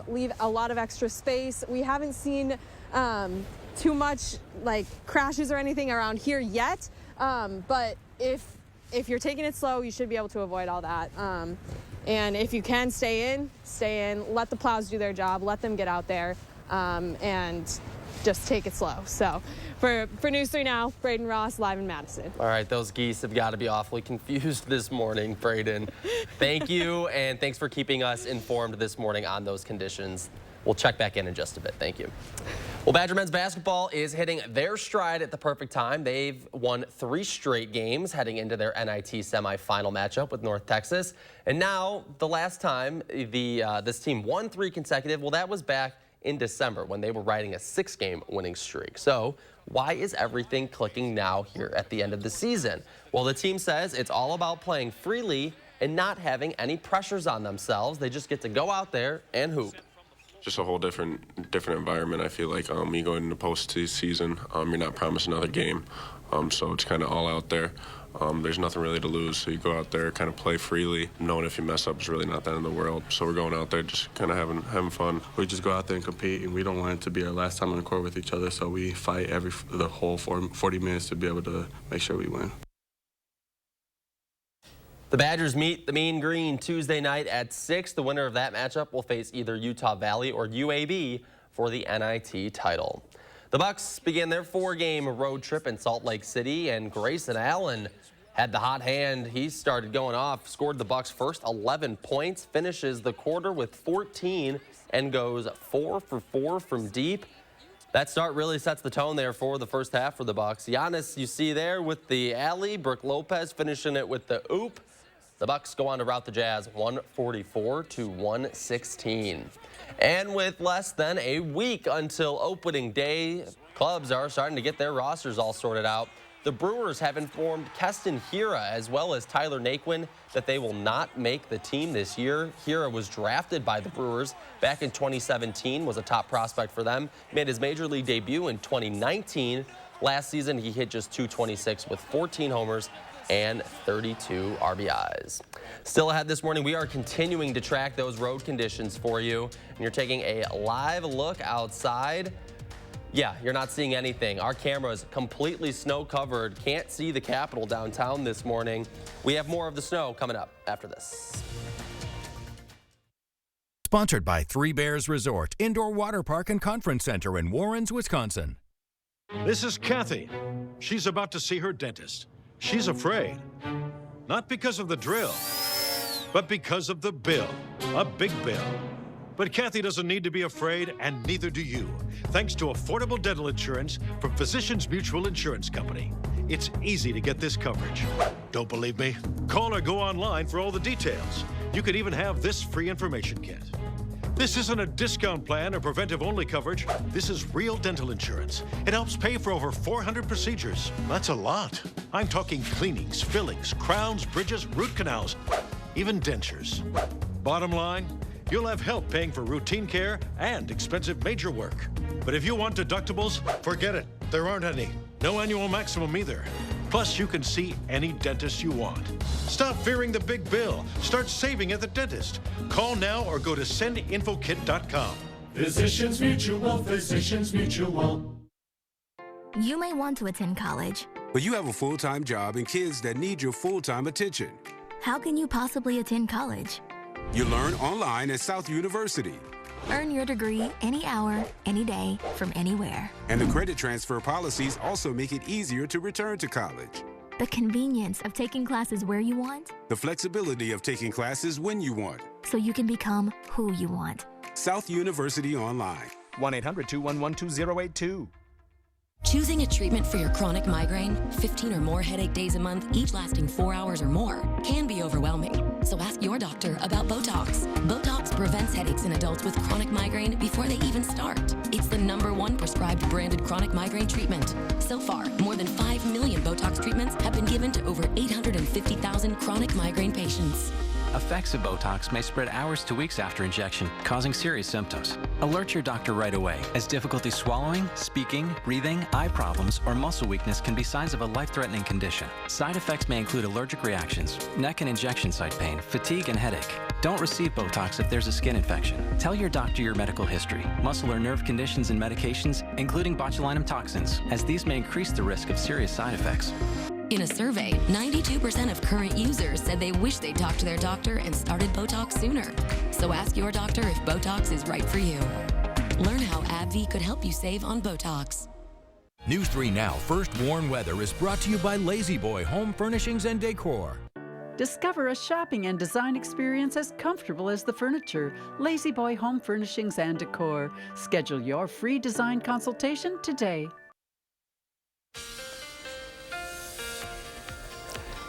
leave a lot of extra space. We haven't seen too much like crashes or anything around here yet, but if you're taking it slow, you should be able to avoid all that. And if you can stay in, let the plows do their job, let them get out there, and just take it slow. So for News 3 Now, Braden Ross, live in Madison. All right, those geese have got to be awfully confused this morning, Braden. Thank you, and thanks for keeping us informed this morning on those conditions. We'll check back in just a bit. Thank you. Well, Badger men's basketball is hitting their stride at the perfect time. They've won 3 straight games heading into their NIT semifinal matchup with North Texas. And now, the last time this team won 3 consecutive, well, that was back in December when they were riding a 6-game winning streak. So why is everything clicking now here at the end of the season? Well, the team says it's all about playing freely and not having any pressures on themselves. They just get to go out there and hoop. Just a whole different environment. I feel like you go into postseason, you're not promised another game, so it's kind of all out there. There's nothing really to lose, so you go out there, kind of play freely, knowing if you mess up is really not the end of the world. So we're going out there just kind of having fun. We just go out there and compete, and we don't want it to be our last time on the court with each other, so we fight the whole 40 minutes to be able to make sure we win. The Badgers meet the Mean Green Tuesday night at 6. The winner of that matchup will face either Utah Valley or UAB for the NIT title. The Bucks began their 4-game road trip in Salt Lake City, and Grayson Allen had the hot hand. He started going off, scored the Bucks' first 11 points, finishes the quarter with 14, and goes 4 for 4 from deep. That start really sets the tone there for the first half for the Bucks. Giannis, you see there with the alley. Brooke Lopez finishing it with the oop. The Bucks go on to rout the Jazz 144-116. And with less than a week until opening day, clubs are starting to get their rosters all sorted out. The Brewers have informed Keston Hiura as well as Tyler Naquin that they will not make the team this year. Hiura was drafted by the Brewers back in 2017, was a top prospect for them, made his major league debut in 2019. Last season, he hit just .226 with 14 homers and 32 RBIs. Still ahead this morning, we are continuing to track those road conditions for you, and you're taking a live look outside. Yeah, you're not seeing anything. Our camera's completely snow covered. Can't see the Capitol downtown this morning. We have more of the snow coming up after this. Sponsored by Three Bears Resort, Indoor Water Park and Conference Center in Warrens, Wisconsin. This is Kathy. She's about to see her dentist. She's afraid. Not because of the drill, but because of the bill. A big bill. But Kathy doesn't need to be afraid, and neither do you, thanks to affordable dental insurance from Physicians Mutual Insurance Company. It's easy to get this coverage. Don't believe me? Call or go online for all the details. You could even have this free information kit. This isn't a discount plan or preventive-only coverage. This is real dental insurance. It helps pay for over 400 procedures. That's a lot. I'm talking cleanings, fillings, crowns, bridges, root canals, even dentures. Bottom line, you'll have help paying for routine care and expensive major work. But if you want deductibles, forget it. There aren't any. No annual maximum either. Plus, you can see any dentist you want. Stop fearing the big bill. Start saving at the dentist. Call now or go to sendinfokit.com. Physicians Mutual, Physicians Mutual. You may want to attend college, but you have a full-time job and kids that need your full-time attention. How can you possibly attend college? You learn online at South University. Earn your degree any hour, any day, from anywhere. And the credit transfer policies also make it easier to return to college. The convenience of taking classes where you want. The flexibility of taking classes when you want. So you can become who you want. South University Online. 1-800-211-2082. Choosing a treatment for your chronic migraine, 15 or more headache days a month, each lasting 4 hours or more, can be overwhelming. So ask your doctor about Botox. Botox prevents headaches in adults with chronic migraine before they even start. It's the #1 prescribed branded chronic migraine treatment. So far, more than 5 million Botox treatments have been given to over 850,000 chronic migraine patients. Effects of Botox may spread hours to weeks after injection, causing serious symptoms. Alert your doctor right away, as difficulty swallowing, speaking, breathing, eye problems, or muscle weakness can be signs of a life-threatening condition. Side effects may include allergic reactions, neck and injection site pain, fatigue, and headache. Don't receive Botox if there's a skin infection. Tell your doctor your medical history, muscle or nerve conditions and medications, including botulinum toxins, as these may increase the risk of serious side effects. In a survey, 92% of current users said they wish they talked to their doctor and started Botox sooner. So ask your doctor if Botox is right for you. Learn how AbbVie could help you save on Botox. News 3 Now First Warn Weather is brought to you by Lazy Boy Home Furnishings and Decor. Discover a shopping and design experience as comfortable as the furniture. Lazy Boy Home Furnishings and Decor. Schedule your free design consultation today.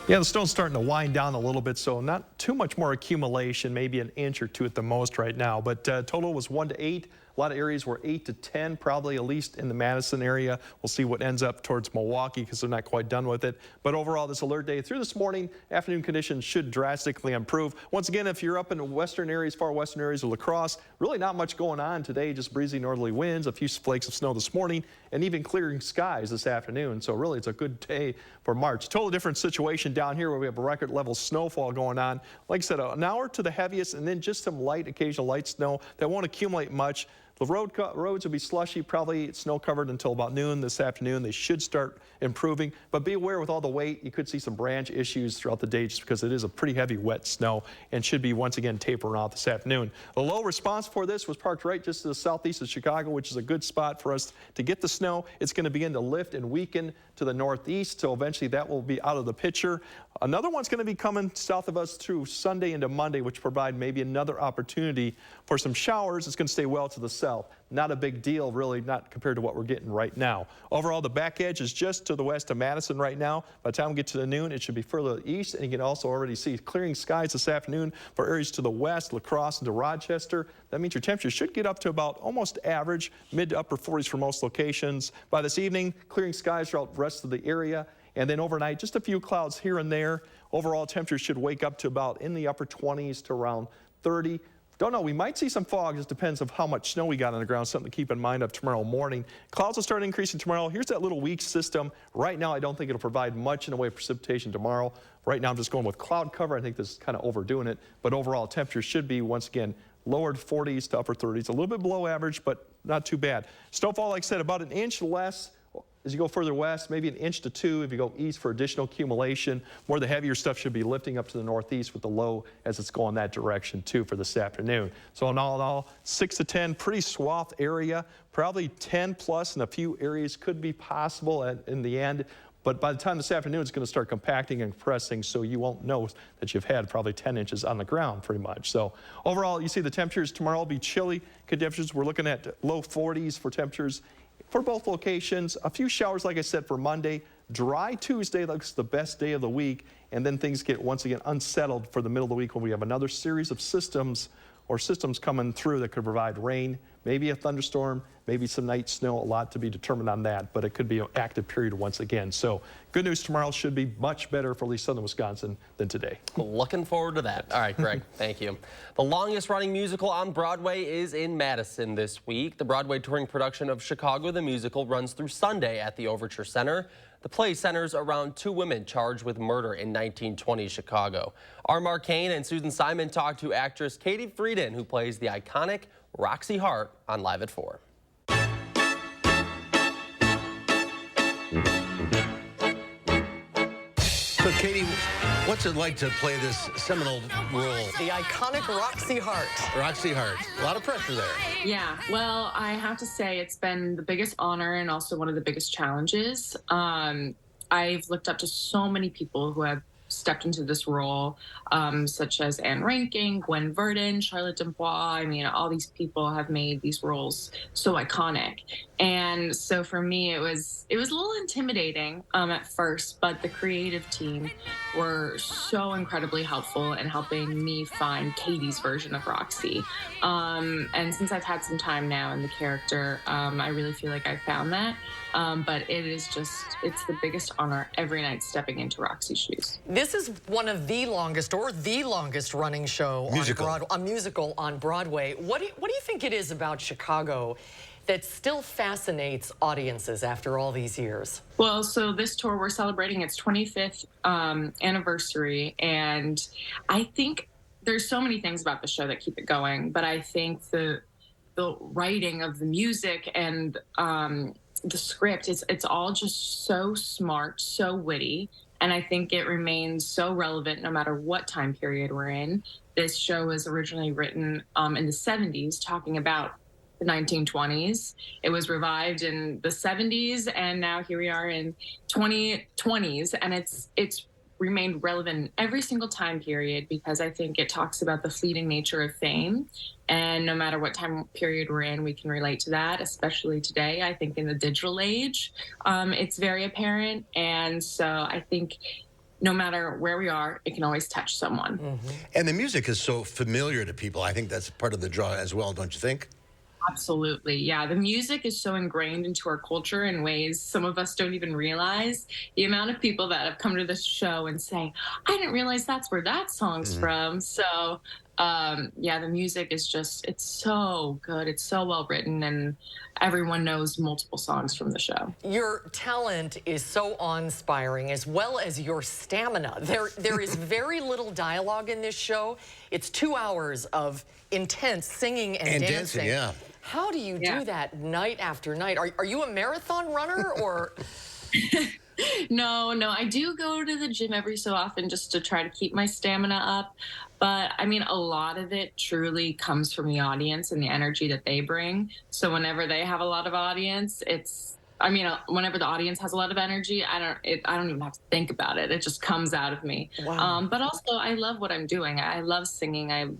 Yeah, the snow's starting to wind down a little bit, so not too much more accumulation, maybe an inch or two at the most right now. But total was 1 to 8. A lot of areas were 8 to 10, probably at least in the Madison area. We'll see what ends up towards Milwaukee because they're not quite done with it. But overall, this alert day through this morning, afternoon conditions should drastically improve. Once again, if you're up in the western areas, far western areas of La Crosse, really not much going on today, just breezy northerly winds, a few flakes of snow this morning, and even clearing skies this afternoon. So really, it's a good day for March. Totally different situation down here where we have record level snowfall going on. Like I said, an hour to the heaviest and then just some light, occasional light snow that won't accumulate much. The roads will be slushy, probably snow covered until about noon this afternoon. They should start improving, but be aware with all the weight, you could see some branch issues throughout the day just because it is a pretty heavy wet snow and should be once again tapering out this afternoon. The low response for this was parked right just to the southeast of Chicago, which is a good spot for us to get the snow. It's going to begin to lift and weaken to the northeast, so eventually that will be out of the picture. Another one's going to be coming south of us through Sunday into Monday, which provide maybe another opportunity for some showers. It's going to stay well to the south. Not a big deal, really, not compared to what we're getting right now. Overall, the back edge is just to the west of Madison right now. By the time we get to the noon, it should be further east, and you can also already see clearing skies this afternoon for areas to the west, La Crosse into Rochester. That means your temperature should get up to about almost average, mid to upper 40s for most locations. By this evening, clearing skies throughout the rest of the area. And then overnight, just a few clouds here and there. Overall, temperatures should wake up to about in the upper 20s to around 30. Don't know, we might see some fog. It depends on how much snow we got on the ground. Something to keep in mind of tomorrow morning. Clouds will start increasing tomorrow. Here's that little weak system. Right now, I don't think it'll provide much in the way of precipitation tomorrow. Right now, I'm just going with cloud cover. I think this is kind of overdoing it. But overall, temperatures should be, once again, lowered 40s to upper 30s. A little bit below average, but not too bad. Snowfall, like I said, about an inch less as you go further west, maybe 1 inch to 2 if you go east for additional accumulation. More of the heavier stuff should be lifting up to the northeast with the low as it's going that direction too for this afternoon. So in all, 6 to 10, pretty swathed area. Probably 10 plus in a few areas could be possible in the end. But by the time this afternoon, it's going to start compacting and compressing, so you won't know that you've had probably 10 inches on the ground pretty much. So overall, you see the temperatures tomorrow will be chilly. Temperatures, we're looking at low 40s for temperatures for both locations. A few showers, like I said, for Monday. Dry Tuesday looks the best day of the week, and then things get once again unsettled for the middle of the week when we have another series of systems coming through that could provide rain, maybe a thunderstorm, maybe some night snow. A lot to be determined on that, but it could be an active period once again. So good news, tomorrow should be much better for at least southern Wisconsin than today. Looking forward to that. All right, Greg, thank you. The longest running musical on Broadway is in Madison this week. The Broadway touring production of Chicago the Musical runs through Sunday at the Overture Center. The play centers around 2 women charged with murder in 1920 Chicago. Our Mark Kane and Susan Simon talked to actress Katie Frieden, who plays the iconic Roxy Hart on Live at 4. So, Katie, what's it like to play this seminal role? The iconic Roxy Hart. Roxy Hart. A lot of pressure there. Yeah, well, I have to say it's been the biggest honor and also one of the biggest challenges. I've looked up to so many people who have stepped into this role, such as Anne Rankin, Gwen Verdon, Charlotte Dembois. I mean, all these people have made these roles so iconic. And so for me, it was a little intimidating at first, but the creative team were so incredibly helpful in helping me find Katie's version of Roxy. And since I've had some time now in the character, I really feel like I found that. But it's the biggest honor every night stepping into Roxy's shoes. This is one of the longest running show musical on Broadway. What do you think it is about Chicago that still fascinates audiences after all these years? Well, so this tour, we're celebrating its 25th anniversary, and I think there's so many things about the show that keep it going, but I think the writing of the music and the script, it's all just so smart, so witty, and I think it remains so relevant no matter what time period we're in. This show was originally written in the 70s, talking about the 1920s. It was revived in the 70s, and now here we are in 2020s, and it's remained relevant in every single time period because I think it talks about the fleeting nature of fame. And no matter what time period we're in, we can relate to that, especially today. I think in the digital age, it's very apparent. And so I think no matter where we are, it can always touch someone. Mm-hmm. And the music is so familiar to people. I think that's part of the draw as well, don't you think? Absolutely. Yeah. The music is so ingrained into our culture in ways some of us don't even realize. The amount of people that have come to this show and say, I didn't realize that's where that song's from. So, yeah, the music is it's so good. It's so well written, and everyone knows multiple songs from the show. Your talent is so awe-inspiring, as well as your stamina. There is very little dialogue in this show. It's 2 hours of intense singing and dancing. Yeah. How do you do that night after night? Are you a marathon runner or? No, I do go to the gym every so often just to try to keep my stamina up. But I mean, a lot of it truly comes from the audience and the energy that they bring. So whenever they have a lot of audience, whenever the audience has a lot of energy, I don't even have to think about it. It just comes out of me. Wow. But also, I love what I'm doing. I love singing. I've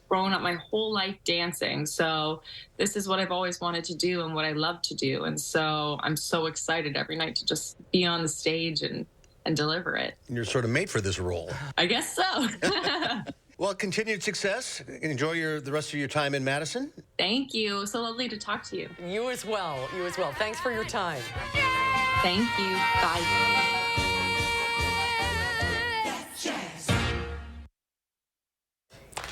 grown up my whole life dancing. So this is what I've always wanted to do and what I love to do. And so I'm so excited every night to just be on the stage and deliver it. You're sort of made for this role. I guess so. Well, continued success. Enjoy the rest of your time in Madison. Thank you. So lovely to talk to you. You as well. You as well. Thanks for your time. Thank you. Bye.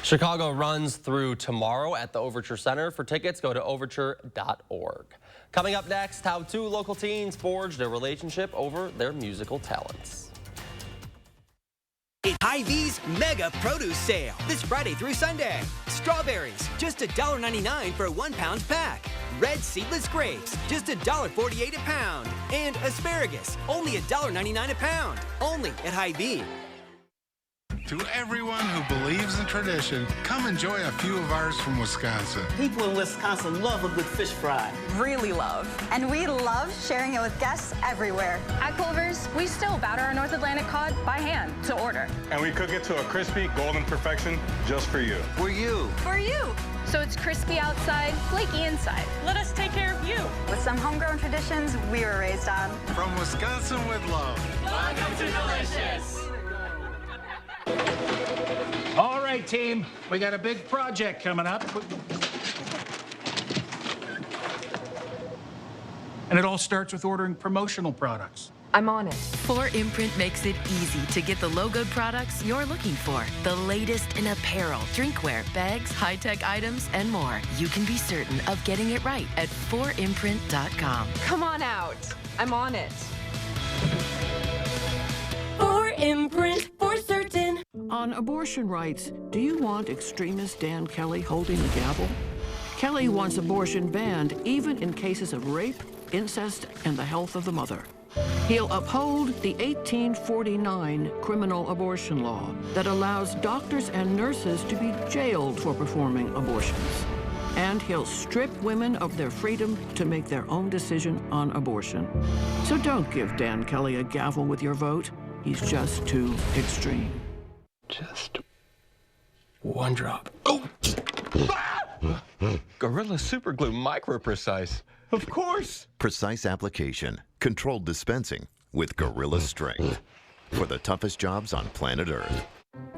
Chicago runs through tomorrow at the Overture Center. For tickets, go to overture.org. Coming up next, how 2 local teens forged a relationship over their musical talents. It's Hy-Vee's Mega Produce Sale this Friday through Sunday. Strawberries, just $1.99 for a 1-pound pack. red seedless grapes, just $1.48 a pound. And asparagus, only $1.99 a pound. Only at Hy-Vee. To everyone who believes in tradition, come enjoy a few of ours from Wisconsin. People in Wisconsin love a good fish fry. Really love. And we love sharing it with guests everywhere. At Culver's, we still batter our North Atlantic cod by hand to order. And we cook it to a crispy, golden perfection just for you. For you. For you. So it's crispy outside, flaky inside. Let us take care of you. With some homegrown traditions we were raised on. From Wisconsin with love. Welcome to Delicious. All right, team, we got a big project coming up. And it all starts with ordering promotional products. I'm on it. 4imprint makes it easy to get the logoed products you're looking for. The latest in apparel, drinkware, bags, high-tech items, and more. You can be certain of getting it right at 4imprint.com. Come on out. I'm on it. 4imprint, for certain. On abortion rights, do you want extremist Dan Kelly holding the gavel? Kelly wants abortion banned even in cases of rape, incest, and the health of the mother. He'll uphold the 1849 criminal abortion law that allows doctors and nurses to be jailed for performing abortions. And he'll strip women of their freedom to make their own decision on abortion. So don't give Dan Kelly a gavel with your vote. He's just too extreme. Just one drop. Oh! Gorilla Super Glue Micro Precise. Of course. Precise application, controlled dispensing with Gorilla Strength for the toughest jobs on planet Earth.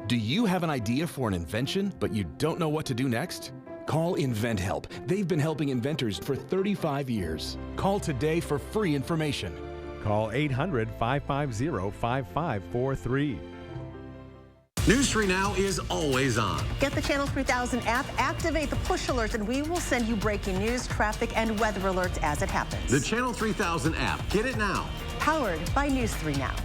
Do you have an idea for an invention, but you don't know what to do next? Call InventHelp. They've been helping inventors for 35 years. Call today for free information. Call 800-550-5543. News 3 Now is always on. Get the Channel 3000 app, activate the push alerts, and we will send you breaking news, traffic, and weather alerts as it happens. The Channel 3000 app. Get it now. Powered by News 3 Now.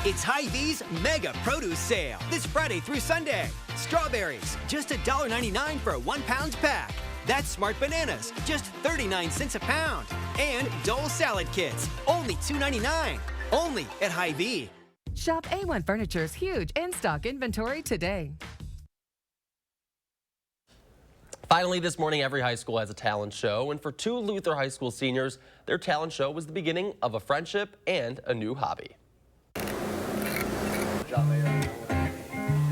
It's Hy-Vee's Mega Produce Sale this Friday through Sunday. Strawberries, just $1.99 for a 1-pound pack. That's Smart Bananas, just 39 cents a pound. And Dole Salad Kits, only $2.99. Only at Hy-Vee. Shop A1 Furniture's huge in-stock inventory today. Finally, this morning, every high school has a talent show, and for 2 Luther High School seniors, their talent show was the beginning of a friendship and a new hobby.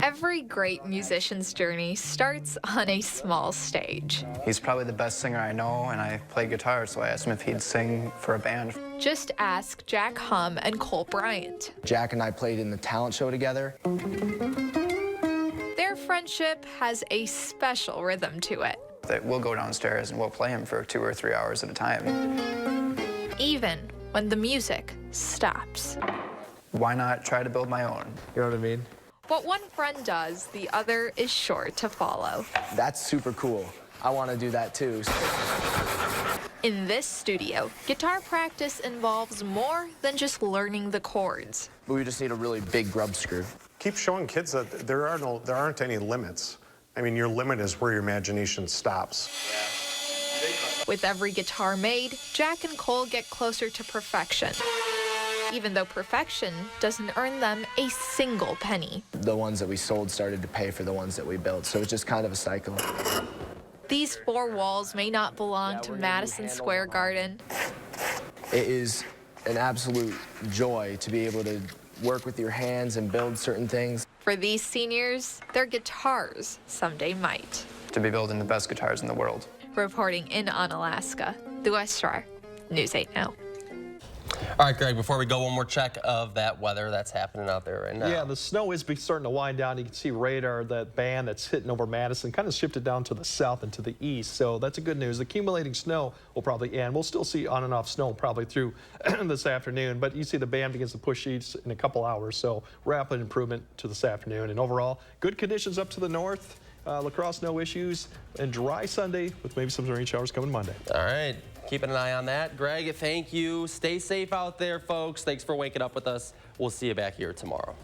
Every great musician's journey starts on a small stage. He's probably the best singer I know, and I play guitar, so I asked him if he'd sing for a band. Just ask Jack Hum and Cole Bryant. Jack and I played in the talent show together. Their friendship has a special rhythm to it. We'll go downstairs and we'll play him for 2 or 3 hours at a time. Even when the music stops. Why not try to build my own? You know what I mean? What one friend does, the other is sure to follow. That's super cool. I want to do that too. In this studio, guitar practice involves more than just learning the chords. We just need a really big grub screw. Keep showing kids that there aren't any limits. I mean, your limit is where your imagination stops. With every guitar made, Jack and Cole get closer to perfection. Even though perfection doesn't earn them a single penny. The ones that we sold started to pay for the ones that we built, so it's just kind of a cycle. These 4 walls may not belong to Madison Square Garden. It is an absolute joy to be able to work with your hands and build certain things. For these seniors, their guitars someday might. To be building the best guitars in the world. Reporting in on Alaska, the West Star, News 8 Now. All right, Greg, before we go, one more check of that weather that's happening out there right now. Yeah, the snow is starting to wind down. You can see radar, that band that's hitting over Madison, kind of shifted down to the south and to the east. So that's a good news. The accumulating snow will probably end. We'll still see on and off snow probably through this afternoon. But you see the band begins to push east in a couple hours. So rapid improvement to this afternoon. And overall, good conditions up to the north. La Crosse, no issues. And dry Sunday with maybe some rain showers coming Monday. All right. Keeping an eye on that. Greg, thank you. Stay safe out there, folks. Thanks for waking up with us. We'll see you back here tomorrow.